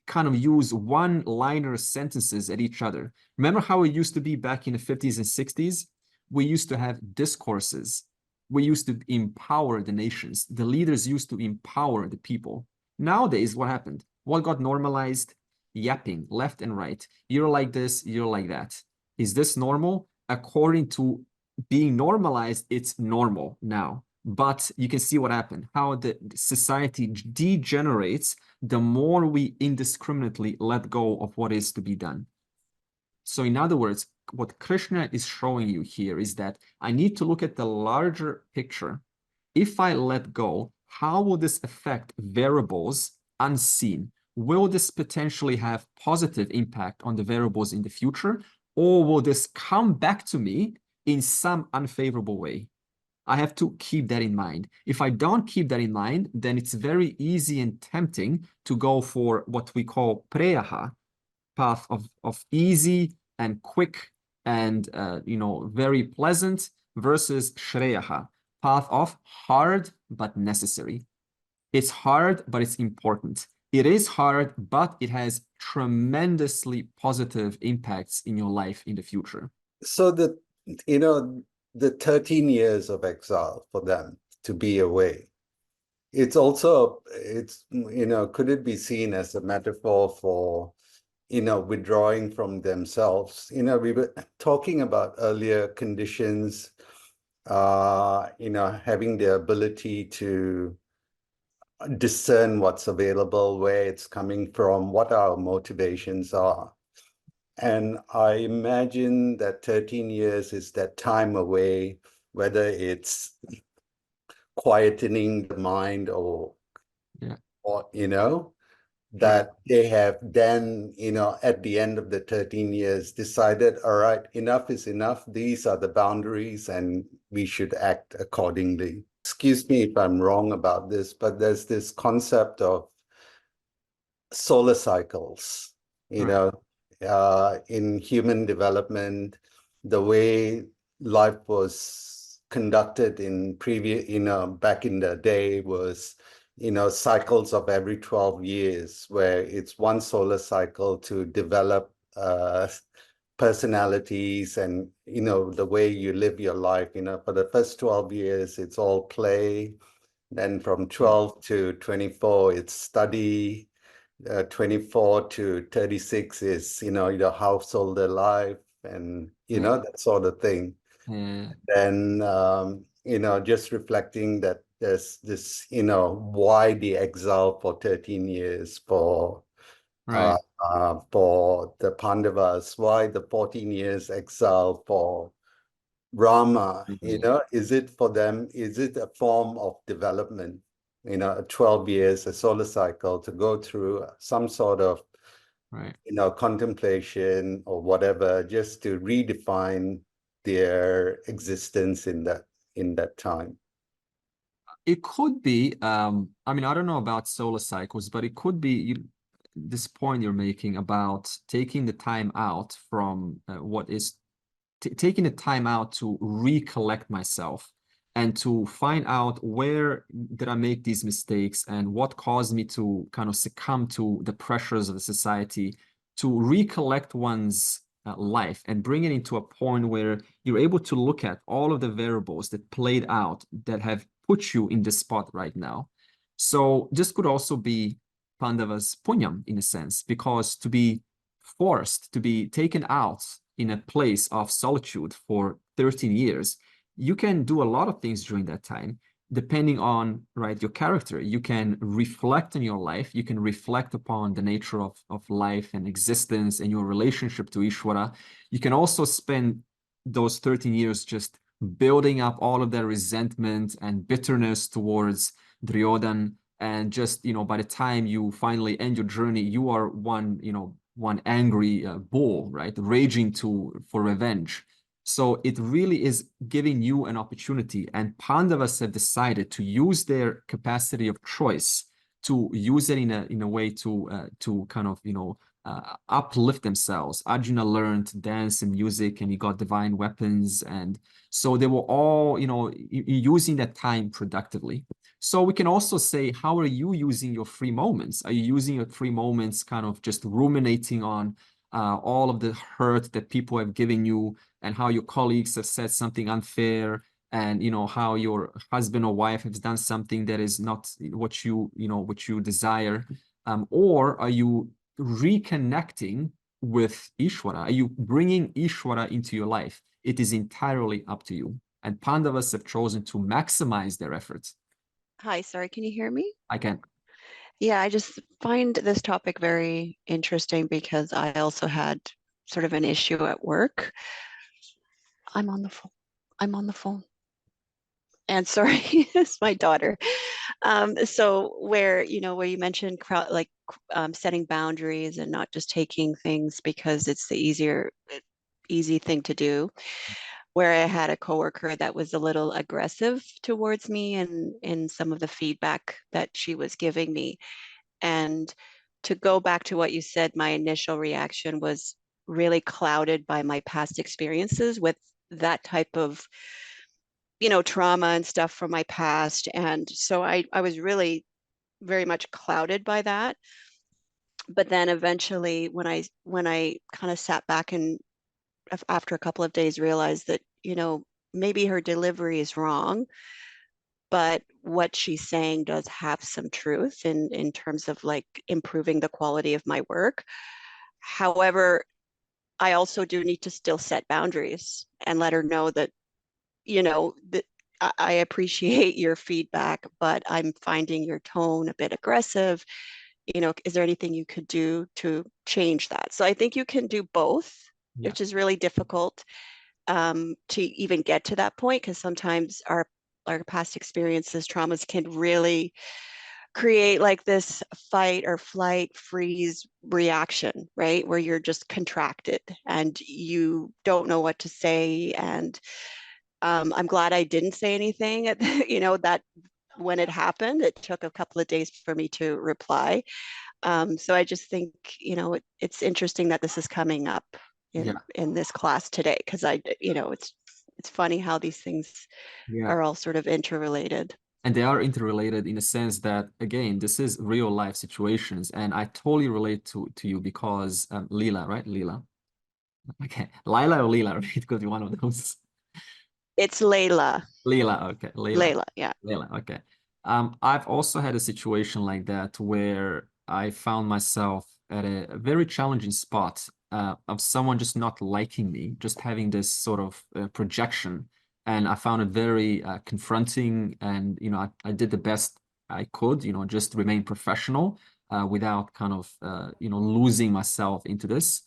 kind of use one-liner sentences at each other. Remember how it used to be back in the 50s and 60s? We used to have discourses. We used to empower the nations. The leaders used to empower the people. Nowadays, what happened? What got normalized? Yapping left and right. You're like this, you're like that. Is this normal? According to being normalized, it's normal now. But you can see what happened, how the society degenerates the more we indiscriminately let go of what is to be done. So in other words, what Krishna is showing you here is that I need to look at the larger picture. If I let go, how will this affect variables unseen? Will this potentially have positive impact on the variables in the future? Or will this come back to me in some unfavorable way? I have to keep that in mind. If I don't keep that in mind, then it's very easy and tempting to go for what we call preyaha, path of easy and quick and very pleasant, versus shreyaha, path of hard but necessary. It's hard, but it's important. It is hard, but it has tremendously positive impacts in your life in the future. So the 13 years of exile for them to be away, it's also, could it be seen as a metaphor for, withdrawing from themselves? We were talking about earlier conditions, having the ability to discern what's available, where it's coming from, what our motivations are. And I imagine that 13 years is that time away, whether it's quietening the mind or that they have then, at the end of the 13 years decided, all right, enough is enough. These are the boundaries and we should act accordingly. Excuse me if I'm wrong about this, but there's this concept of solar cycles, in human development, the way life was conducted in previous, back in the day was, cycles of every 12 years, where it's one solar cycle to develop personalities and, the way you live your life. For the first 12 years, it's all play. Then from 12 to 24, it's study. 24 to 36 is, your householder life and, that sort of thing. Then, just reflecting that there's this, why the exile for 13 years for the Pandavas, why the 14 years exile for Rama, is it for them, is it a form of development? 12 years, a solar cycle to go through some sort of, contemplation or whatever, just to redefine their existence in that time. It could be, I don't know about solar cycles, but it could be this point you're making about taking the time out from taking the time out to recollect myself and to find out where did I make these mistakes and what caused me to kind of succumb to the pressures of the society, to recollect one's life and bring it into a point where you're able to look at all of the variables that played out that have put you in this spot right now. So this could also be Pandava's punyam in a sense, because to be forced to be taken out in a place of solitude for 13 years, you can do a lot of things during that time, depending on your character. You can reflect on your life. You can reflect upon the nature of life and existence and your relationship to Ishvara. You can also spend those 13 years just building up all of that resentment and bitterness towards Duryodhan. And just, by the time you finally end your journey, you are one angry bull, right? Raging for revenge. So it really is giving you an opportunity, and Pandavas have decided to use their capacity of choice, to use it in a way to kind of uplift themselves. Arjuna learned to dance and music, and he got divine weapons. And so they were all, using that time productively. So we can also say, how are you using your free moments? Are you using your free moments kind of just ruminating on all of the hurt that people have given you, and how your colleagues have said something unfair, and how your husband or wife has done something that is not what you desire? Or are you reconnecting with Ishvara? Are you bringing Ishvara into your life? It is entirely up to you. And Pandavas have chosen to maximize their efforts. Hi, sorry, can you hear me? I can. Yeah, I just find this topic very interesting because I also had sort of an issue at work. I'm on the phone. I'm on the phone. And sorry, it's my daughter. So where you mentioned setting boundaries and not just taking things because it's the easy thing to do. Where I had a coworker that was a little aggressive towards me and in some of the feedback that she was giving me. And to go back to what you said, my initial reaction was really clouded by my past experiences with that type of, trauma and stuff from my past. And so I was really very much clouded by that. But then eventually when I kind of sat back and after a couple of days realized that, maybe her delivery is wrong, but what she's saying does have some truth in terms of like improving the quality of my work. However, I also do need to still set boundaries and let her know that, that I appreciate your feedback, but I'm finding your tone a bit aggressive. Is there anything you could do to change that? So I think you can do both, which is really difficult to even get to that point, because sometimes our past experiences, traumas can really create like this fight or flight freeze reaction, right? Where you're just contracted and you don't know what to say. And I'm glad I didn't say anything at that when it happened. It took a couple of days for me to reply. So I just think, it's interesting that this is coming up in this class today, because it's funny how these things are all sort of interrelated. And they are interrelated in the sense that, again, this is real life situations. And I totally relate to you because Leela, right? Leela. Okay. Lila or Leela, right? It could be one of those. It's Layla. Leela, okay. Layla, yeah. Leela, okay. I've also had a situation like that where I found myself at a very challenging spot of someone just not liking me, just having this sort of projection. And I found it very confronting. And, I did the best I could, just remain professional without kind of, losing myself into this.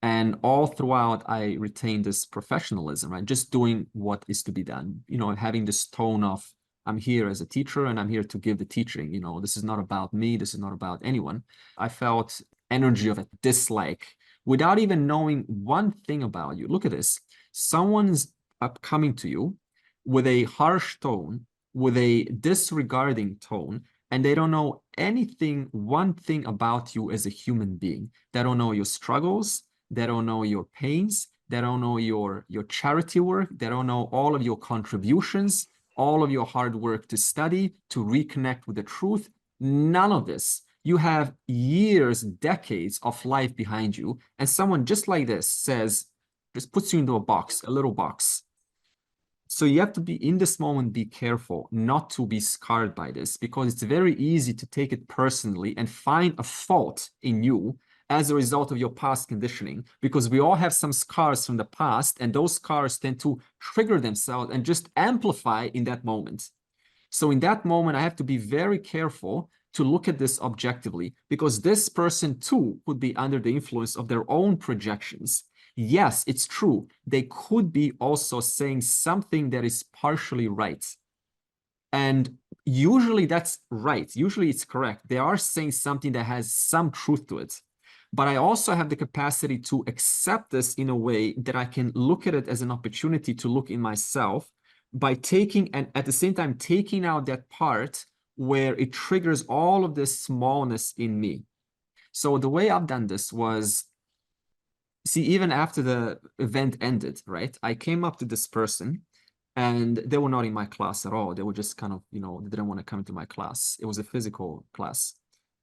And all throughout, I retained this professionalism, right? Just doing what is to be done, having this tone of, I'm here as a teacher and I'm here to give the teaching. This is not about me. This is not about anyone. I felt energy of a dislike without even knowing one thing about you. Look at this. Someone's coming to you with a harsh tone, with a disregarding tone, and they don't know anything, one thing about you as a human being. They don't know your struggles. They don't know your pains. They don't know your charity work. They don't know all of your contributions, all of your hard work to study, to reconnect with the truth. None of this. You have years, decades of life behind you. And someone just like this says, just puts you into a box, a little box. So you have to be in this moment, be careful not to be scarred by this, because it's very easy to take it personally and find a fault in you as a result of your past conditioning, because we all have some scars from the past, and those scars tend to trigger themselves and just amplify in that moment. So in that moment, I have to be very careful to look at this objectively, because this person too could be under the influence of their own projections. Yes, it's true. They could be also saying something that is partially right. And usually that's right. Usually it's correct. They are saying something that has some truth to it. But I also have the capacity to accept this in a way that I can look at it as an opportunity to look in myself by taking, and at the same time, taking out that part where it triggers all of this smallness in me. So the way I've done this was, see, even after the event ended, right, I came up to this person, and they were not in my class at all. They were just kind of, they didn't want to come to my class. It was a physical class.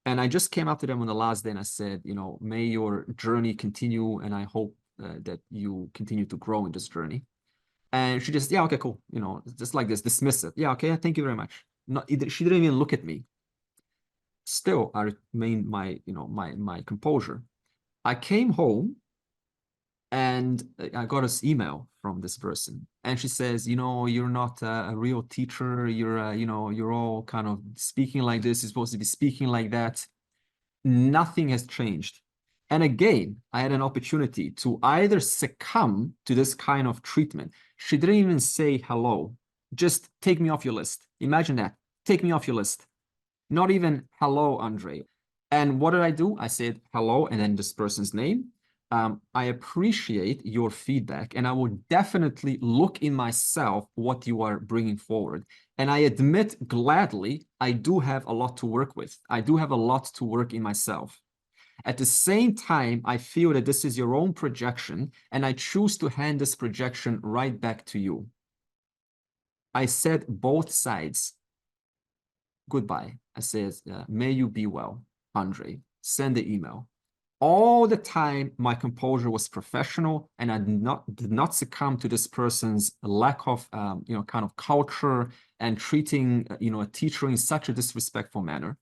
And I just came up to them on the last day and I said, may your journey continue, and I hope that you continue to grow in this journey. And she just, yeah, okay, cool. Just like this, dismiss it. Yeah, okay, thank you very much. She didn't even look at me. Still, I remained my composure. I came home and I got this email from this person, and she says, you're not a real teacher. You're, you're all kind of speaking like this. You're supposed to be speaking like that. Nothing has changed. And again, I had an opportunity to either succumb to this kind of treatment. She didn't even say hello. Just take me off your list. Imagine that. Take me off your list. Not even hello, Andre. And what did I do? I said hello, and then this person's name. I appreciate your feedback, and I will definitely look in myself what you are bringing forward. And I admit gladly, I do have a lot to work with. I do have a lot to work in myself. At the same time, I feel that this is your own projection, and I choose to hand this projection right back to you. I said both sides goodbye. I said, may you be well, Andre. Send the email. All the time, my composure was professional, and I did not succumb to this person's lack of, kind of culture and treating, a teacher in such a disrespectful manner.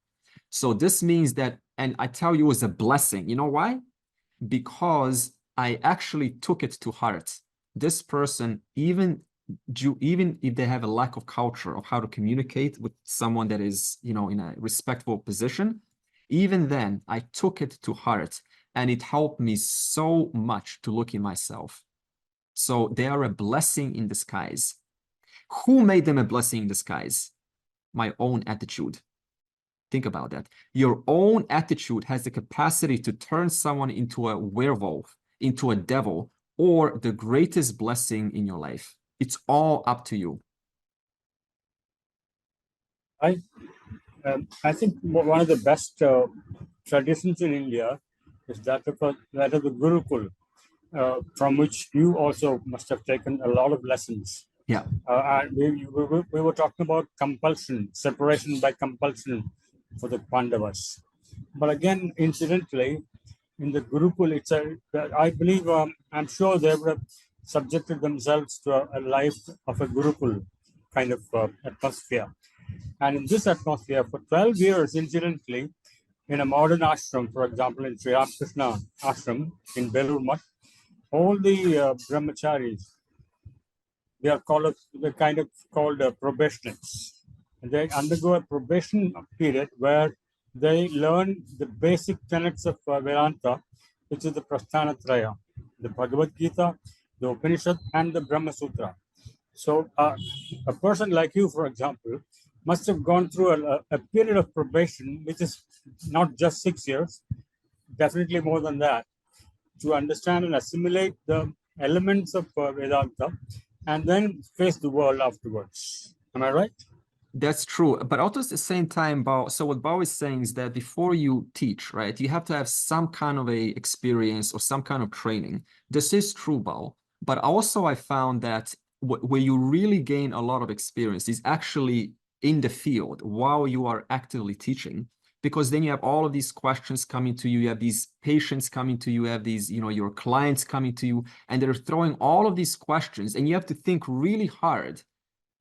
So this means that, and I tell you, it was a blessing. You know why? Because I actually took it to heart. This person, even if they have a lack of culture of how to communicate with someone that is, in a respectful position, even then, I took it to heart, and it helped me so much to look in myself. So they are a blessing in disguise. Who made them a blessing in disguise? My own attitude. Think about that. Your own attitude has the capacity to turn someone into a werewolf, into a devil, or the greatest blessing in your life. It's all up to you. I think one of the best traditions in India is that of the Gurukul, from which you also must have taken a lot of lessons. Yeah. And we were talking about compulsion, separation by compulsion for the Pandavas. But again, incidentally, in the Gurukul, I believe, I'm sure they would have subjected themselves to a life of a Gurukul kind of atmosphere. And in this atmosphere, for 12 years, incidentally, in a modern ashram, for example, in Sri Ramakrishna ashram in Belur Math, all the brahmacharis, they're called probationists. And they undergo a probation period where they learn the basic tenets of Vedanta, which is the Prasthanatraya, the Bhagavad Gita, the Upanishad, and the Brahma Sutra. So a person like you, for example, must have gone through a period of probation, which is not just 6 years, definitely more than that, to understand and assimilate the elements of Vedanta and then face the world afterwards. Am I right? That's true. But also at the same time, Bao, so what Bao is saying is that before you teach, right, you have to have some kind of a experience or some kind of training. This is true, Bao. But also I found that where you really gain a lot of experience is actually in the field while you are actively teaching, because then you have all of these questions coming to you, you have these patients coming to you, you have these, your clients coming to you, and they're throwing all of these questions, and you have to think really hard,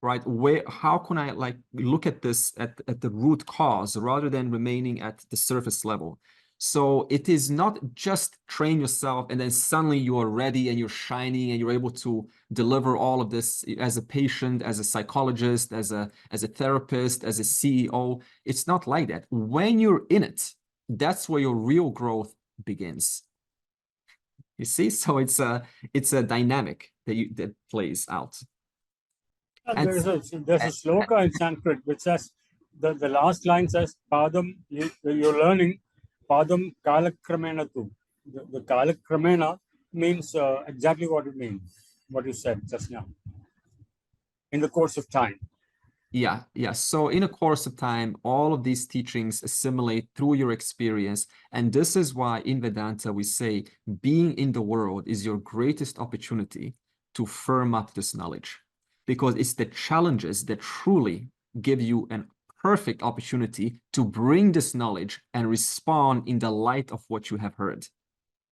right? How can I look at this at the root cause rather than remaining at the surface level? So it is not just train yourself and then suddenly you are ready and you're shining and you're able to deliver all of this as a patient, as a psychologist, as a therapist, as a CEO. It's not like that. When you're in it, that's where your real growth begins. You see, so it's a dynamic that plays out. And there's a sloka in Sanskrit which says, the last line says, Padam, you're learning, Padam kalakramena tu. The kalakramena means exactly what it means, what you said just now, in the course of time. Yeah. So in a course of time, all of these teachings assimilate through your experience. And this is why in Vedanta, we say being in the world is your greatest opportunity to firm up this knowledge, because it's the challenges that truly give you an perfect opportunity to bring this knowledge and respond in the light of what you have heard.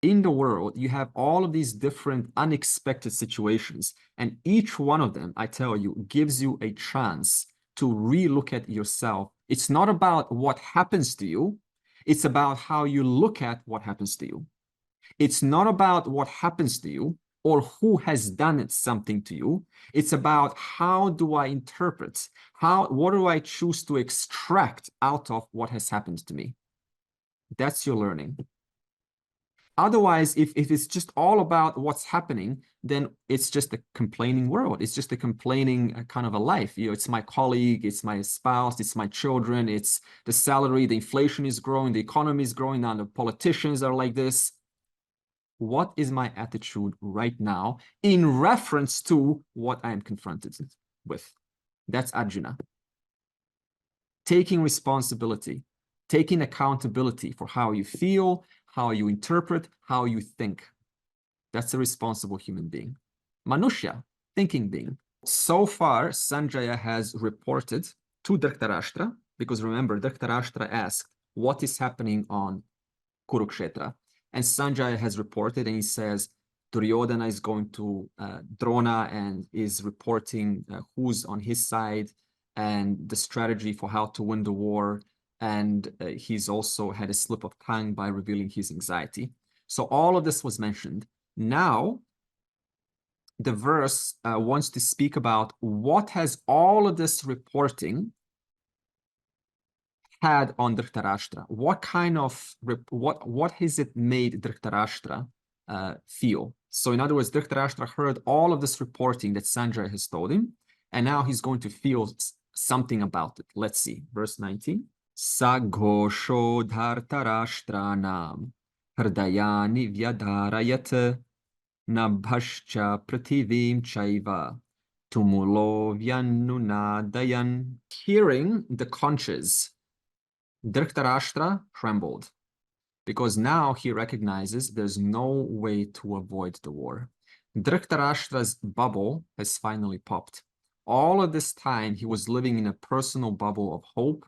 In the world, you have all of these different unexpected situations, and each one of them, I tell you, gives you a chance to relook at yourself. It's not about what happens to you, it's about how you look at what happens to you. It's not about what happens to you or who has done something to you. It's about how do I interpret, what do I choose to extract out of what has happened to me. That's your learning. Otherwise, if it's just all about what's happening, then it's just a complaining world. It's just a complaining kind of a life. It's my colleague, it's my spouse, it's my children, it's the salary, the inflation is growing, the economy is growing, now the politicians are like this. What is my attitude right now in reference to what I am confronted with? That's Arjuna. Taking responsibility, taking accountability for how you feel, how you interpret, how you think. That's a responsible human being. Manushya, thinking being. So far, Sanjaya has reported to Dhritarashtra, because remember, Dhritarashtra asked, what is happening on Kurukshetra? And Sanjaya has reported, and he says, Duryodhana is going to Drona and is reporting who's on his side and the strategy for how to win the war. And he's also had a slip of tongue by revealing his anxiety. So all of this was mentioned. Now, the verse wants to speak about what has all of this reporting had on Dhritarashtra. What kind of, what has it made Dhritarashtra feel? So in other words, Dhritarashtra heard all of this reporting that Sanjaya has told him, and now he's going to feel something about it. Let's see, verse 19. Saghosho dhartarashtranam hridayani vyadarayat nabhascha prativim chaiva tumulo vyanunadayan. Hearing the conches, Dhritarashtra trembled, because now he recognizes there's no way to avoid the war. Dhritarashtra's bubble has finally popped. All of this time, he was living in a personal bubble of hope,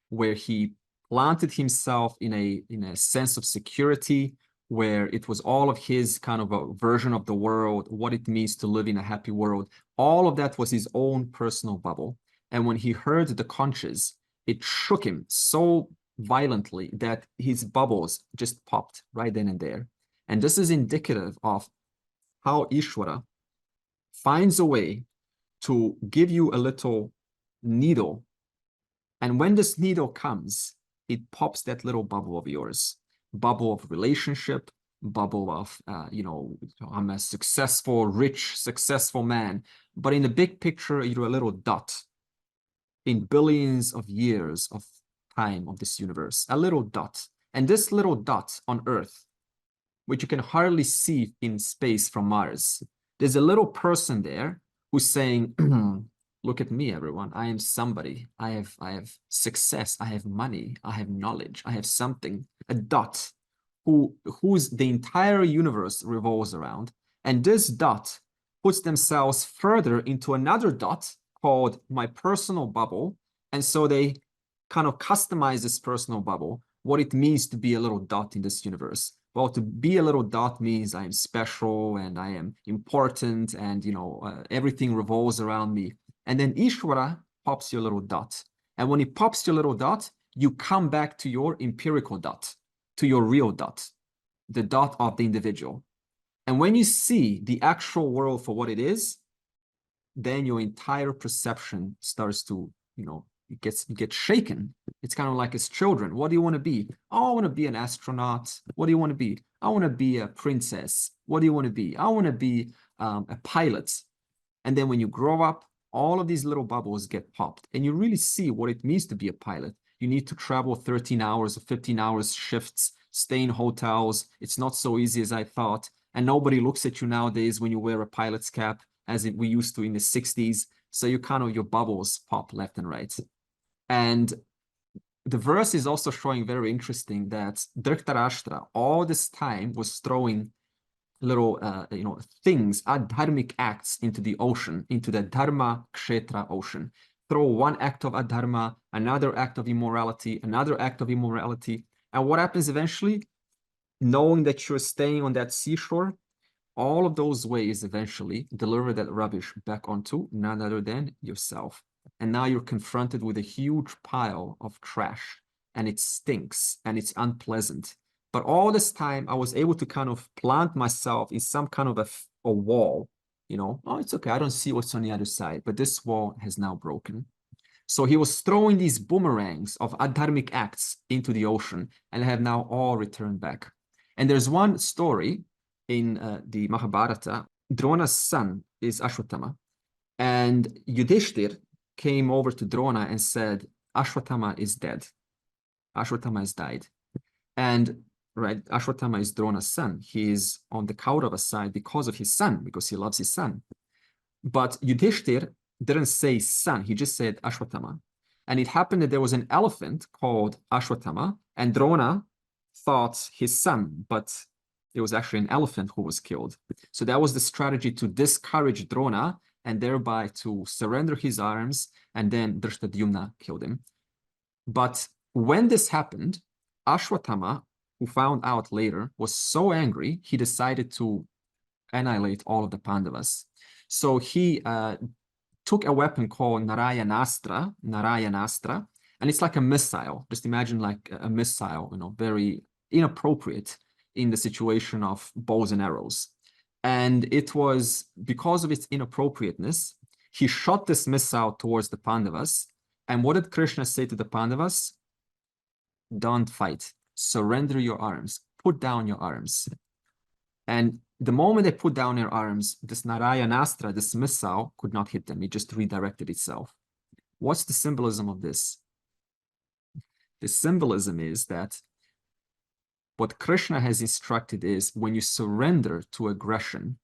where he planted himself in a sense of security, where it was all of his kind of a version of the world, what it means to live in a happy world. All of that was his own personal bubble. And when he heard the conches, it shook him so violently that his bubbles just popped right then and there. And this is indicative of how Ishvara finds a way to give you a little needle. And when this needle comes, it pops that little bubble of yours, bubble of relationship, bubble of, I'm a successful, rich, successful man. But in the big picture, you're a little dot in billions of years of time of this universe, a little dot. And this little dot on Earth, which you can hardly see in space from Mars, there's a little person there who's saying, look at me, everyone. I am somebody. I have success. I have money. I have knowledge. I have something. A dot whose the entire universe revolves around. And this dot puts themselves further into another dot called my personal bubble. And so they kind of customize this personal bubble, what it means to be a little dot in this universe. Well, to be a little dot means I am special and I am important, and everything revolves around me. And then Ishvara pops your little dot. And when he pops your little dot, you come back to your empirical dot, to your real dot, the dot of the individual. And when you see the actual world for what it is, then your entire perception starts to, you get shaken. It's kind of like as children. What do you want to be? Oh, I want to be an astronaut. What do you want to be? I want to be a princess. What do you want to be? I want to be a pilot. And then when you grow up, all of these little bubbles get popped, and you really see what it means to be a pilot. You need to travel 13 hours or 15 hours shifts, stay in hotels. It's not so easy as I thought. And nobody looks at you nowadays when you wear a pilot's cap as we used to in the 60s. So you kind of, your bubbles pop left and right. And the verse is also showing very interesting that Dhritarashtra all this time was throwing little, things, adharmic acts into the ocean, into the dharma kshetra ocean. Throw one act of adharma, another act of immorality, another act of immorality. And what happens eventually? Knowing that you're staying on that seashore, all of those ways eventually deliver that rubbish back onto none other than yourself. And now you're confronted with a huge pile of trash, and it stinks and it's unpleasant. But all this time, I was able to kind of plant myself in some kind of a wall, oh, it's okay, I don't see what's on the other side, but this wall has now broken. So he was throwing these boomerangs of adharmic acts into the ocean, and have now all returned back. And there's one story in the Mahabharata. Drona's son is Ashwatthama, and Yudhishthir came over to Drona and said, Ashwatthama is dead. Ashwatthama has died. And right, Ashwatthama is Drona's son. He is on the Kaurava side because of his son, because he loves his son. But Yudhishthir didn't say son, he just said Ashwatthama. And it happened that there was an elephant called Ashwatthama, and Drona thought his son, but it was actually an elephant who was killed. So that was the strategy to discourage Drona and thereby to surrender his arms, and then Drishtadyumna killed him. But when this happened, Ashwatthama, who found out later, was so angry, he decided to annihilate all of the Pandavas. So he took a weapon called Narayanastra, and it's like a missile. Just imagine like a missile, very inappropriate in the situation of bows and arrows. And it was because of its inappropriateness, he shot this missile towards the Pandavas. And what did Krishna say to the Pandavas? Don't fight. Surrender your arms. Put down your arms. And the moment they put down their arms, this Narayanastra, this missile, could not hit them. It just redirected itself. What's the symbolism of this? The symbolism is that what Krishna has instructed is when you surrender to aggression,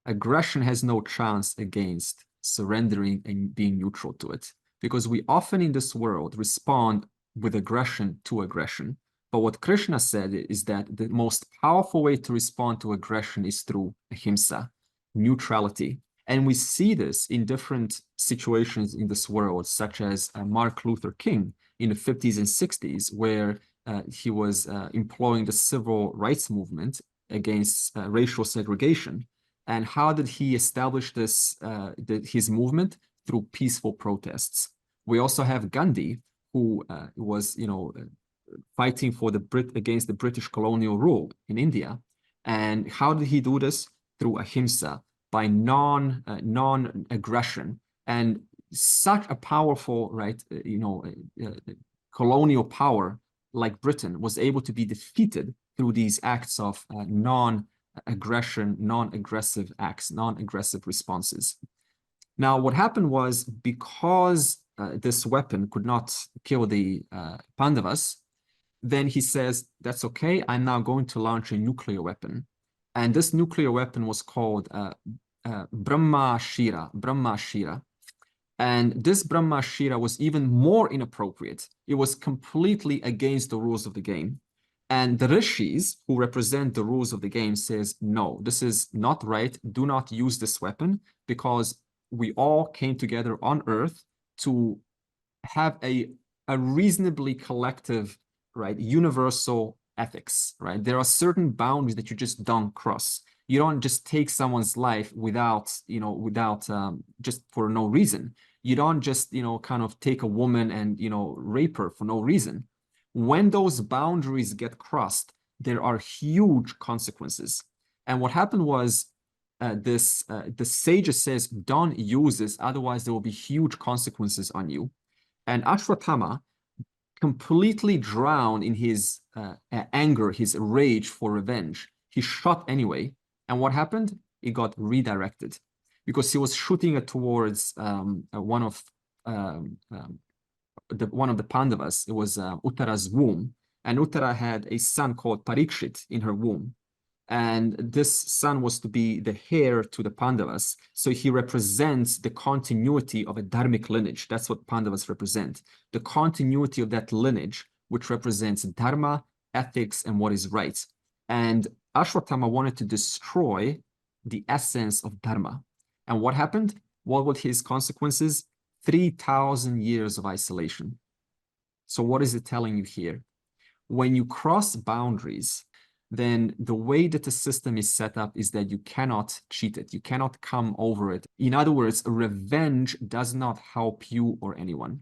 aggression has no chance against surrendering and being neutral to it. Because we often in this world respond with aggression to aggression. But what Krishna said is that the most powerful way to respond to aggression is through ahimsa, neutrality. And we see this in different situations in this world, such as Martin Luther King in the 50s and 60s, where he was employing the civil rights movement against racial segregation. And how did he establish this, his movement? Through peaceful protests. We also have Gandhi, who was, fighting for against the British colonial rule in India. And how did he do this? Through ahimsa, by non-aggression. And such a powerful, colonial power like Britain was able to be defeated through these acts of non-aggression, non-aggressive acts, non-aggressive responses. Now, what happened was, because this weapon could not kill the Pandavas, then he says, that's okay, I'm now going to launch a nuclear weapon. And this nuclear weapon was called Brahmashira. And this Brahmashira was even more inappropriate. It was completely against the rules of the game. And the rishis, who represent the rules of the game, says, no, this is not right. Do not use this weapon, because we all came together on earth to have a reasonably collective, universal ethics, right? There are certain boundaries that you just don't cross. You don't just take someone's life without just for no reason. You don't just, kind of take a woman and, rape her for no reason. When those boundaries get crossed, there are huge consequences. And what happened was, the sages says, don't use this, otherwise there will be huge consequences on you. And Ashwatthama, completely drowned in his anger, his rage for revenge, he shot anyway. And what happened? It got redirected, because he was shooting it towards one of the Pandavas. It was Uttara's womb, and Uttara had a son called Parikshit in her womb. And this son was to be the heir to the Pandavas. So he represents the continuity of a dharmic lineage. That's what Pandavas represent. The continuity of that lineage, which represents dharma, ethics, and what is right. And Ashwatthama wanted to destroy the essence of dharma. And what happened? What were his consequences? 3,000 years of isolation. So what is it telling you here? When you cross boundaries, then the way that the system is set up is that you cannot cheat it. You cannot come over it. In other words, revenge does not help you or anyone.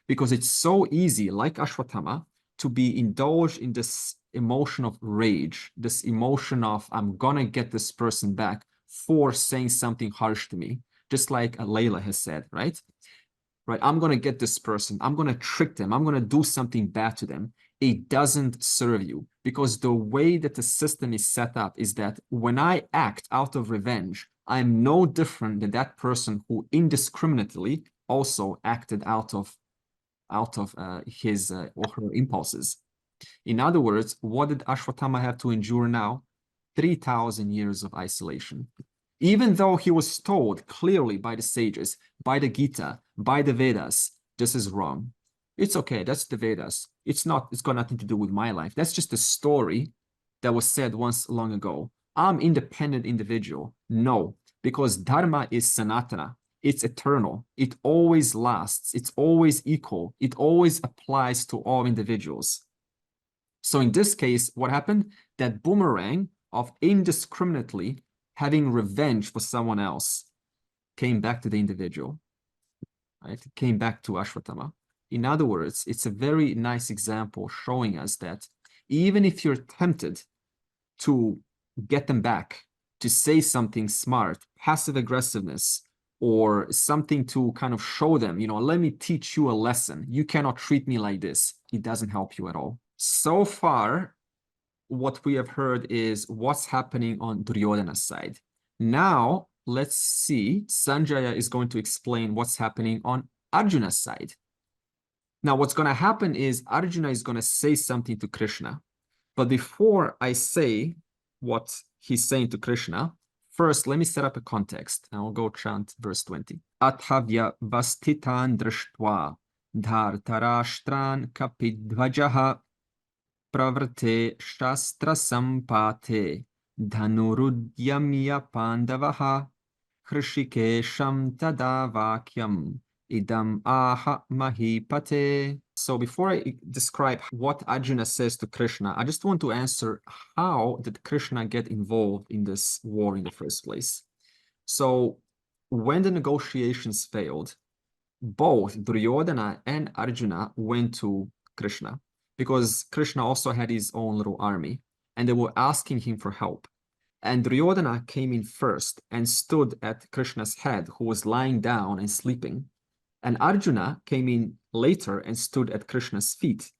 Because it's so easy, like Ashwatthama, to be indulged in this emotion of rage, this emotion of, I'm gonna get this person back for saying something harsh to me. Just like Layla has said, right? Right, I'm gonna get this person, I'm gonna trick them, I'm gonna do something bad to them. It doesn't serve you, because the way that the system is set up is that when I act out of revenge, I'm no different than that person who indiscriminately also acted out of his or her impulses. In other words, what did Ashwatthama have to endure now? 3,000 years of isolation. Even though he was told clearly by the sages, by the Gita, by the Vedas, this is wrong. It's okay, that's the Vedas. It's got nothing to do with my life. That's just a story that was said once long ago. I'm independent individual. No, because Dharma is Sanatana. It's eternal. It always lasts. It's always equal. It always applies to all individuals. So in this case, what happened? That boomerang of indiscriminately having revenge for someone else came back to the individual. Right? It came back to Ashwatthama. In other words, it's a very nice example showing us that even if you're tempted to get them back, to say something smart, passive aggressiveness, or something to kind of show them, let me teach you a lesson. You cannot treat me like this. It doesn't help you at all. So far, what we have heard is what's happening on Duryodhana's side. Now, let's see, Sanjaya is going to explain what's happening on Arjuna's side. Now, what's going to happen is Arjuna is going to say something to Krishna. But before I say what he's saying to Krishna, first, let me set up a context. And I'll go chant verse 20. Athavya vastitan drishtva dhartarashtran kapidvajaha pravarte shastra sampate dhanurudyamya pandavaha hrishikesham tada vakyam idam aha mahipate. So before I describe what Arjuna says to Krishna, I just want to answer, how did Krishna get involved in this war in the first place? So when the negotiations failed, both Duryodhana and Arjuna went to Krishna, because Krishna also had his own little army, and they were asking him for help. And Duryodhana came in first and stood at Krishna's head, who was lying down and sleeping. And Arjuna came in later and stood at Krishna's feet.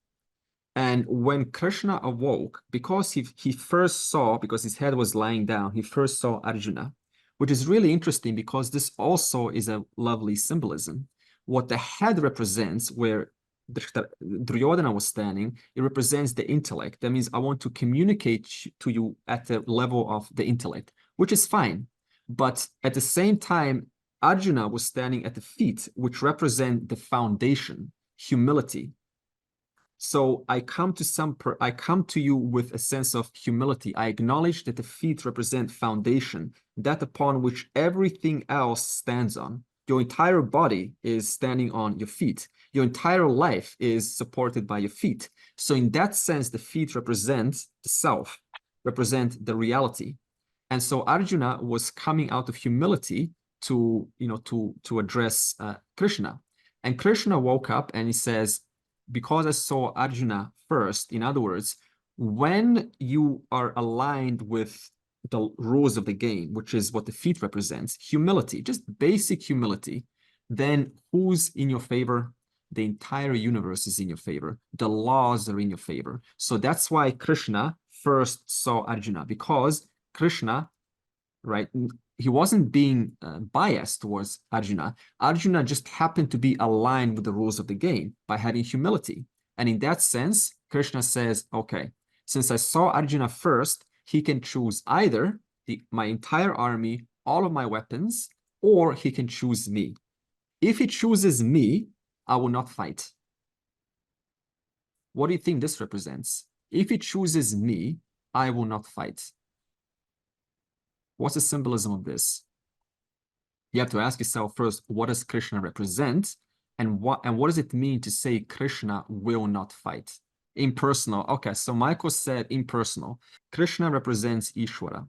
And when Krishna awoke, because he first saw, because his head was lying down, he first saw Arjuna, which is really interesting because this also is a lovely symbolism. What the head represents, where Duryodhana was standing, it represents the intellect. That means I want to communicate to you at the level of the intellect, which is fine. But at the same time, Arjuna was standing at the feet, which represent the foundation, humility. So I come to you with a sense of humility. I acknowledge that the feet represent foundation, that upon which everything else stands on. Your entire body is standing on your feet. Your entire life is supported by your feet. So in that sense, the feet represent the self, represent the reality. And so Arjuna was coming out of humility to address Krishna. And Krishna woke up and he says, because I saw Arjuna first, in other words, when you are aligned with the rules of the game, which is what the feet represents, humility, just basic humility, then who's in your favor? The entire universe is in your favor. The laws are in your favor. So that's why Krishna first saw Arjuna, because Krishna, right, he wasn't being biased towards Arjuna. Arjuna just happened to be aligned with the rules of the game by having humility. And in that sense, Krishna says, okay, since I saw Arjuna first, he can choose either my entire army, all of my weapons, or he can choose me. If he chooses me, I will not fight. What do you think this represents? If he chooses me, I will not fight. What's the symbolism of this? You have to ask yourself first, what does Krishna represent? And what does it mean to say Krishna will not fight? Impersonal. Okay, so Michael said impersonal. Krishna represents Ishvara.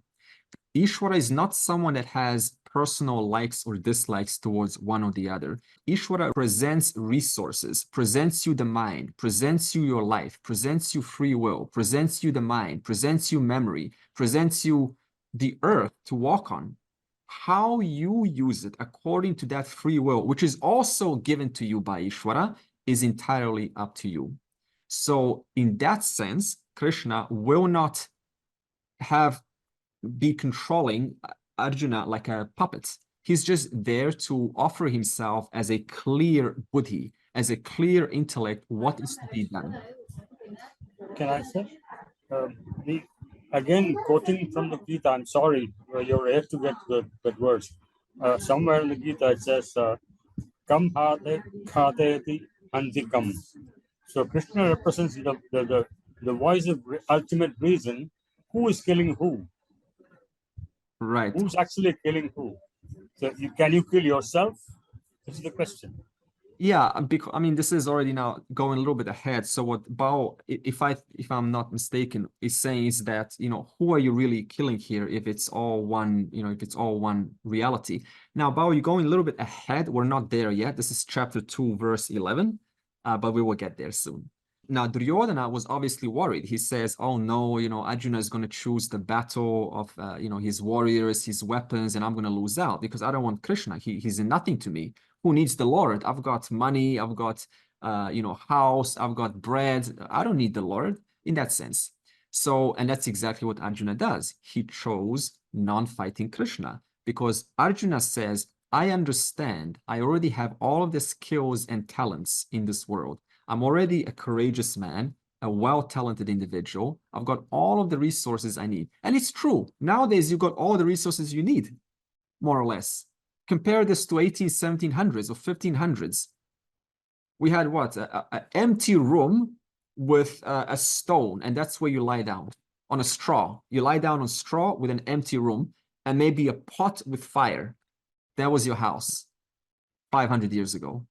Ishvara is not someone that has personal likes or dislikes towards one or the other. Ishvara presents resources, presents you the mind, presents you your life, presents you free will, presents you the mind, presents you memory, presents you the earth to walk on. How you use it according to that free will, which is also given to you by Ishvara, is entirely up to you. So in that sense, Krishna will not be controlling Arjuna like a puppet. He's just there to offer himself as a clear buddhi, as a clear intellect, what is to be done. Can I say? Again, quoting from the Gita, I'm sorry, you're yet to get that verse. Somewhere in the Gita it says, Kam hate khateti antikam. So Krishna represents the voice of ultimate reason. Who is killing who? Right. Who's actually killing who? So can you kill yourself? This is the question. Yeah, because I mean, this is already now going a little bit ahead. So what Bao, if I'm not mistaken, is saying is that, you know, who are you really killing here if it's all one, you know, if it's all one reality? Now, Bao, you're going a little bit ahead. We're not there yet. This is chapter 2, verse 11, but we will get there soon. Now, Duryodhana was obviously worried. He says, oh no, you know, Arjuna is going to choose the battle of, you know, his warriors, his weapons, and I'm going to lose out because I don't want Krishna. He's nothing to me. Who needs the Lord? I've got money, I've got, you know, house, I've got bread. I don't need the Lord in that sense. So, and that's exactly what Arjuna does. He chose non-fighting Krishna because Arjuna says, I understand. I already have all of the skills and talents in this world. I'm already a courageous man, a well-talented individual. I've got all of the resources I need. And it's true. Nowadays, you've got all the resources you need, more or less. Compare this to 1700s or 1500s. We had what? An empty room with a stone, and that's where you lie down, on a straw. You lie down on straw with an empty room and maybe a pot with fire. That was your house 500 years ago.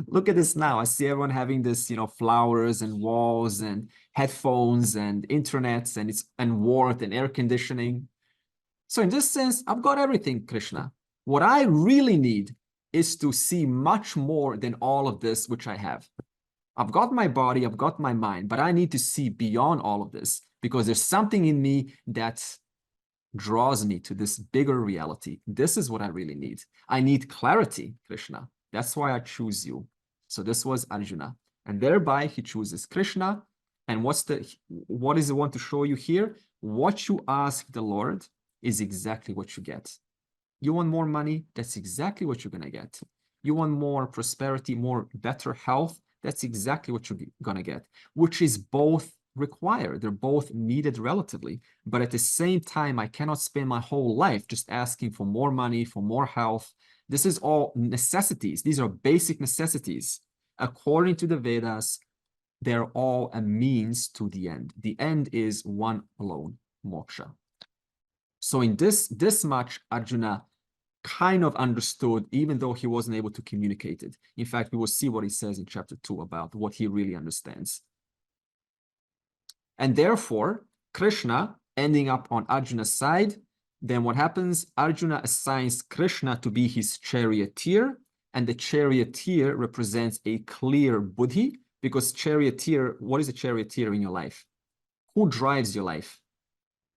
Look at this now. I see everyone having this, you know, flowers and walls and headphones and internets and warmth and air conditioning. So in this sense, I've got everything, Krishna. What I really need is to see much more than all of this, which I have. I've got my body, I've got my mind, but I need to see beyond all of this because there's something in me that draws me to this bigger reality. This is what I really need. I need clarity, Krishna. That's why I choose you. So this was Arjuna. And thereby he chooses Krishna. And what does he want to show you here? What you ask the Lord is exactly what you get. You want more money? That's exactly what you're going to get. You want more prosperity, better health? That's exactly what you're going to get, which is both required. They're both needed relatively. But at the same time, I cannot spend my whole life just asking for more money, for more health. This is all necessities. These are basic necessities. According to the Vedas, they're all a means to the end. The end is one alone, moksha. So in this much, Arjuna kind of understood, even though he wasn't able to communicate it. In fact, we will see what he says in chapter 2 about what he really understands. And therefore, Krishna ending up on Arjuna's side, then what happens? Arjuna assigns Krishna to be his charioteer, and the charioteer represents a clear buddhi, because charioteer, what is a charioteer in your life? Who drives your life?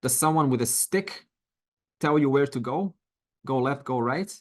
Does someone with a stick tell you where to go? Go left, go right?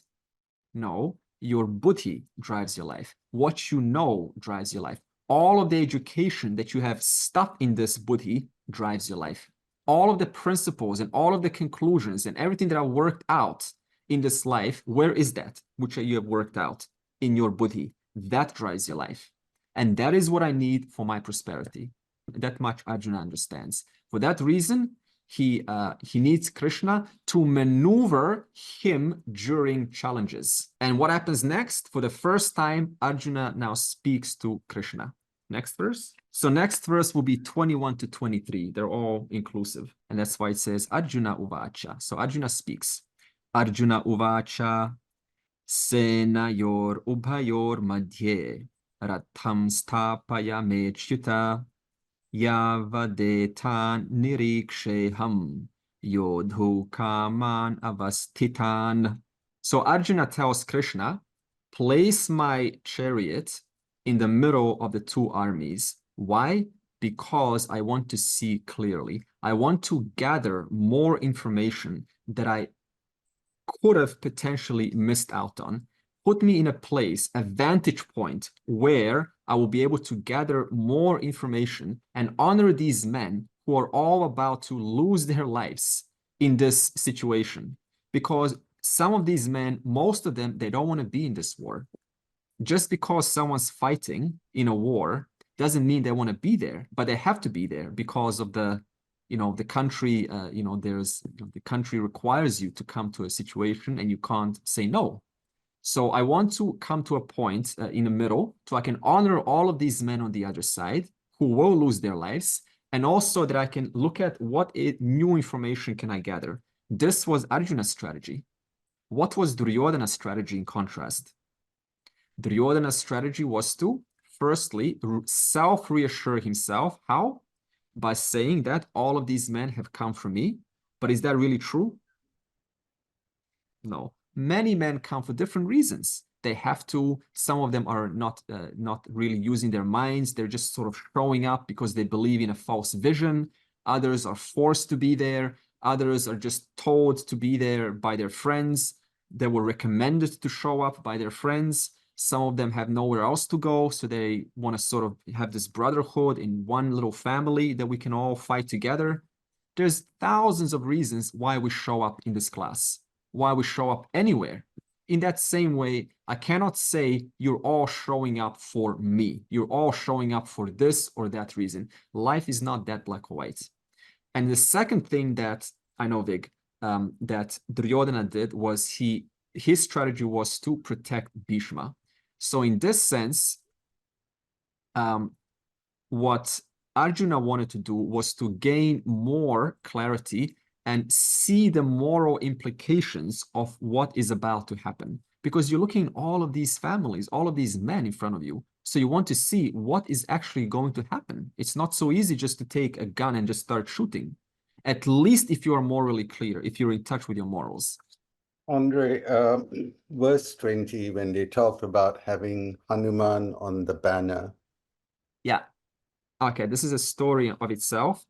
No, your buddhi drives your life. What you know drives your life. All of the education that you have stuffed in this buddhi drives your life. All of the principles and all of the conclusions and everything that are worked out in this life, where is that which you have worked out? In your buddhi. That drives your life. And that is what I need for my prosperity. That much Arjuna understands. For that reason, he needs Krishna to maneuver him during challenges. And what happens next? For the first time, Arjuna now speaks to Krishna. Next verse. So next verse will be 21 to 23. They're all inclusive. And that's why it says Arjuna Uvacha. So Arjuna speaks. Arjuna Uvacha Senayor Ubhayor Madhye Ratham Stapaya Mechyuta Yavadetan Niriksheham Yodhu Kaman Avastitan. So Arjuna tells Krishna, place my chariot in the middle of the two armies. Why? Because I want to see clearly. I want to gather more information that I could have potentially missed out on. Put me in a place, a vantage point, where I will be able to gather more information and honor these men who are all about to lose their lives in this situation. Because some of these men, most of them, they don't want to be in this war. Just because someone's fighting in a war doesn't mean they want to be there, but they have to be there because of the, the country, the country requires you to come to a situation and you can't say no. So I want to come to a point in the middle so I can honor all of these men on the other side who will lose their lives, and also that I can look at what new information can I gather. This was Arjuna's strategy. What was Duryodhana's strategy in contrast? Duryodhana's strategy was to, firstly, self-reassure himself. How? By saying that all of these men have come from me. But is that really true? No. Many men come for different reasons. They have to, some of them are not really using their minds. They're just sort of showing up because they believe in a false vision. Others are forced to be there. Others are just told to be there by their friends. They were recommended to show up by their friends. Some of them have nowhere else to go, so they want to sort of have this brotherhood in one little family that we can all fight together. There's thousands of reasons why we show up in this class, why we show up anywhere. In that same way, I cannot say you're all showing up for me. You're all showing up for this or that reason. Life is not that black or white. And the second thing that I know, Vig, that Duryodhana did was his strategy was to protect Bhishma. So in this sense, what Arjuna wanted to do was to gain more clarity and see the moral implications of what is about to happen. Because you're looking at all of these families, all of these men in front of you. So you want to see what is actually going to happen. It's not so easy just to take a gun and just start shooting. At least if you are morally clear, if you're in touch with your morals. Andre, verse 20, when they talk about having Hanuman on the banner. Yeah. Okay, this is a story of itself.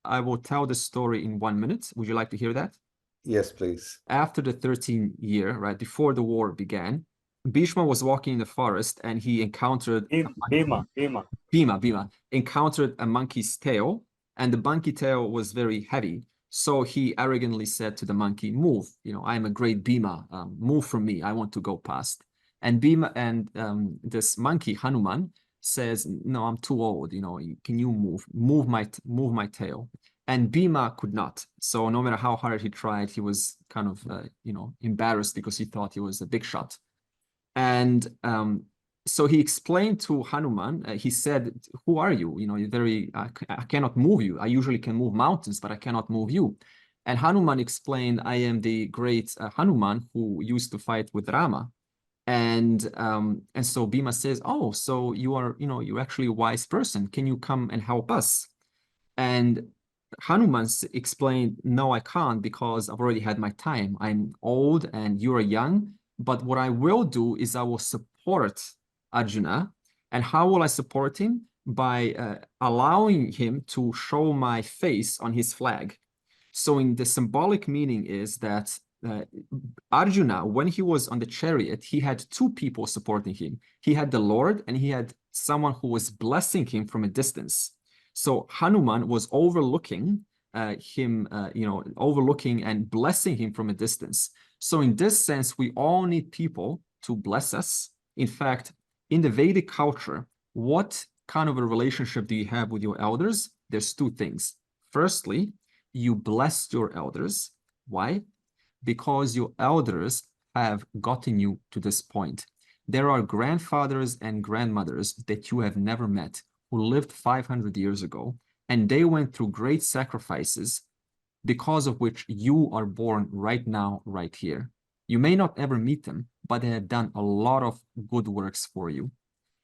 I will tell the story in 1 minute. Would you like to hear that? Yes, please. After the 13th year, right, before the war began, Bhishma was walking in the forest and he encountered Bhima encountered a monkey's tail, and the monkey tail was very heavy. So he arrogantly said to the monkey, move, I am a great Bhima, move from me, I want to go past. And Bhima and this monkey, Hanuman, says, no, I'm too old, can you move my tail? And Bhima could not. So no matter how hard he tried, he was kind of, embarrassed because he thought he was a big shot. And so he explained to Hanuman, he said, who are you? You're very, I cannot move you. I usually can move mountains, but I cannot move you. And Hanuman explained, I am the great Hanuman who used to fight with Rama. And so Bhima says, oh, so you are, you're actually a wise person. Can you come and help us? And Hanuman explained, no, I can't because I've already had my time. I'm old and you're young. But what I will do is I will support Arjuna. And how will I support him? By allowing him to show my face on his flag. So in the symbolic meaning is that Arjuna, when he was on the chariot, he had two people supporting him. He had the Lord and he had someone who was blessing him from a distance. So Hanuman was overlooking him, overlooking and blessing him from a distance. So in this sense, we all need people to bless us. In fact, in the Vedic culture, what kind of a relationship do you have with your elders? There's two things. Firstly, you blessed your elders. Why? Because your elders have gotten you to this point. There are grandfathers and grandmothers that you have never met who lived 500 years ago, and they went through great sacrifices because of which you are born right now, right here. You may not ever meet them, but they have done a lot of good works for you.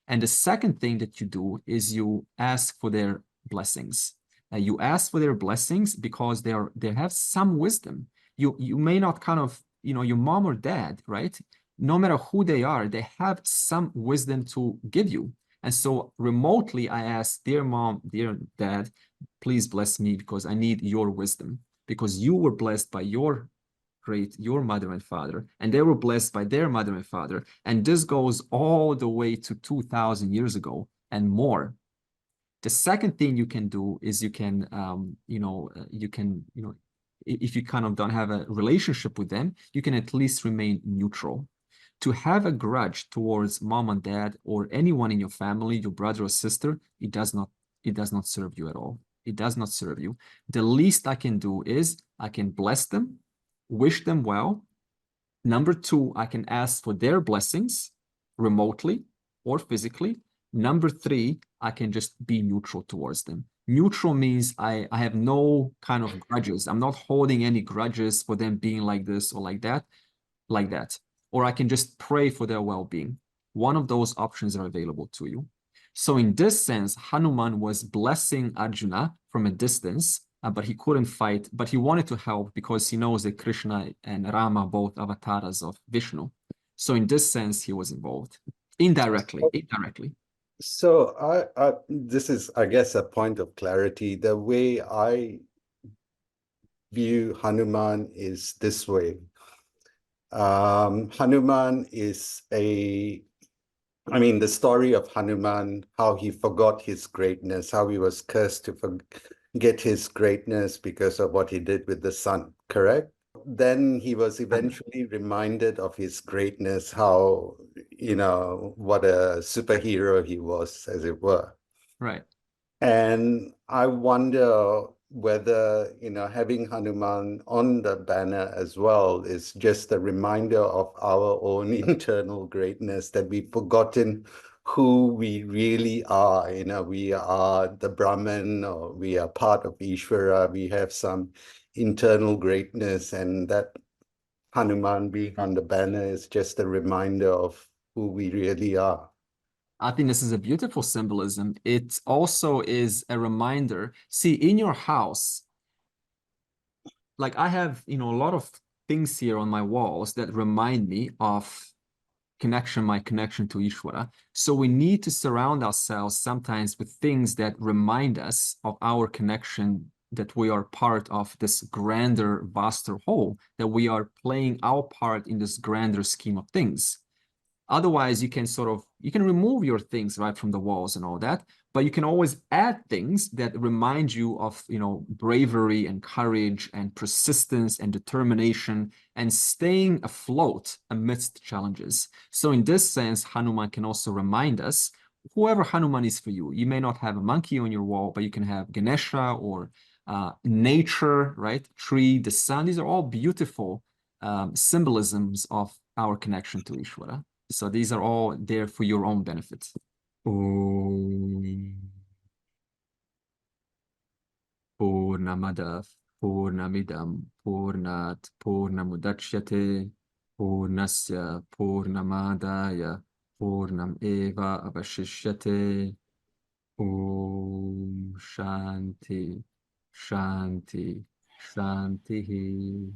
And the second thing that you do is you ask for their blessings. You ask for their blessings because they have some wisdom. You may not kind of, your mom or dad, right? No matter who they are, they have some wisdom to give you. And so remotely, I ask, dear mom, dear dad, please bless me because I need your wisdom, because you were blessed by your mother and father, and they were blessed by their mother and father. And this goes all the way to 2000 years ago and more. The second thing you can do is you can, if you kind of don't have a relationship with them, you can at least remain neutral. To have a grudge towards mom and dad or anyone in your family, your brother or sister, it does not serve you at all. It does not serve you. The least I can do is I can bless them, wish them well. Number two, I can ask for their blessings remotely or physically. Number three, I can just be neutral towards them. Neutral means I have no kind of grudges. I'm not holding any grudges for them being like this or like that. Or I can just pray for their well-being. One of those options are available to you. So in this sense, Hanuman was blessing Arjuna from a distance, but he couldn't fight, but he wanted to help because he knows that Krishna and Rama are both avatars of Vishnu. So in this sense, he was involved indirectly. So this is, I guess, a point of clarity. The way I view Hanuman is this way. Hanuman is the story of Hanuman, how he forgot his greatness, how he was cursed to forget his greatness because of what he did with the sun, correct? Then he was eventually reminded of his greatness, how, what a superhero he was, as it were. Right. And I wonder whether, having Hanuman on the banner as well is just a reminder of our own internal greatness, that we've forgotten who we really are. We are the Brahman, or we are part of Ishvara. We have some internal greatness, and that Hanuman being on the banner is just a reminder of who we really are. I think this is a beautiful symbolism. It also is a reminder. See, in your house, like I have, a lot of things here on my walls that remind me of my connection to Ishvara. So we need to surround ourselves sometimes with things that remind us of our connection, that we are part of this grander, vaster whole, that we are playing our part in this grander scheme of things. Otherwise, you can remove your things right from the walls and all that, but you can always add things that remind you of, bravery and courage and persistence and determination and staying afloat amidst challenges. So in this sense, Hanuman can also remind us, whoever Hanuman is for you. You may not have a monkey on your wall, but you can have Ganesha or nature, right? Tree, the sun. These are all beautiful symbolisms of our connection to Ishvara. So these are all there for your own benefit. Om Purnamada Purnamidam Purnat Purnamudachyate Purnasya Purnamadaya Purnam Eva Avashishyate. Om Shanti Shanti Shanti.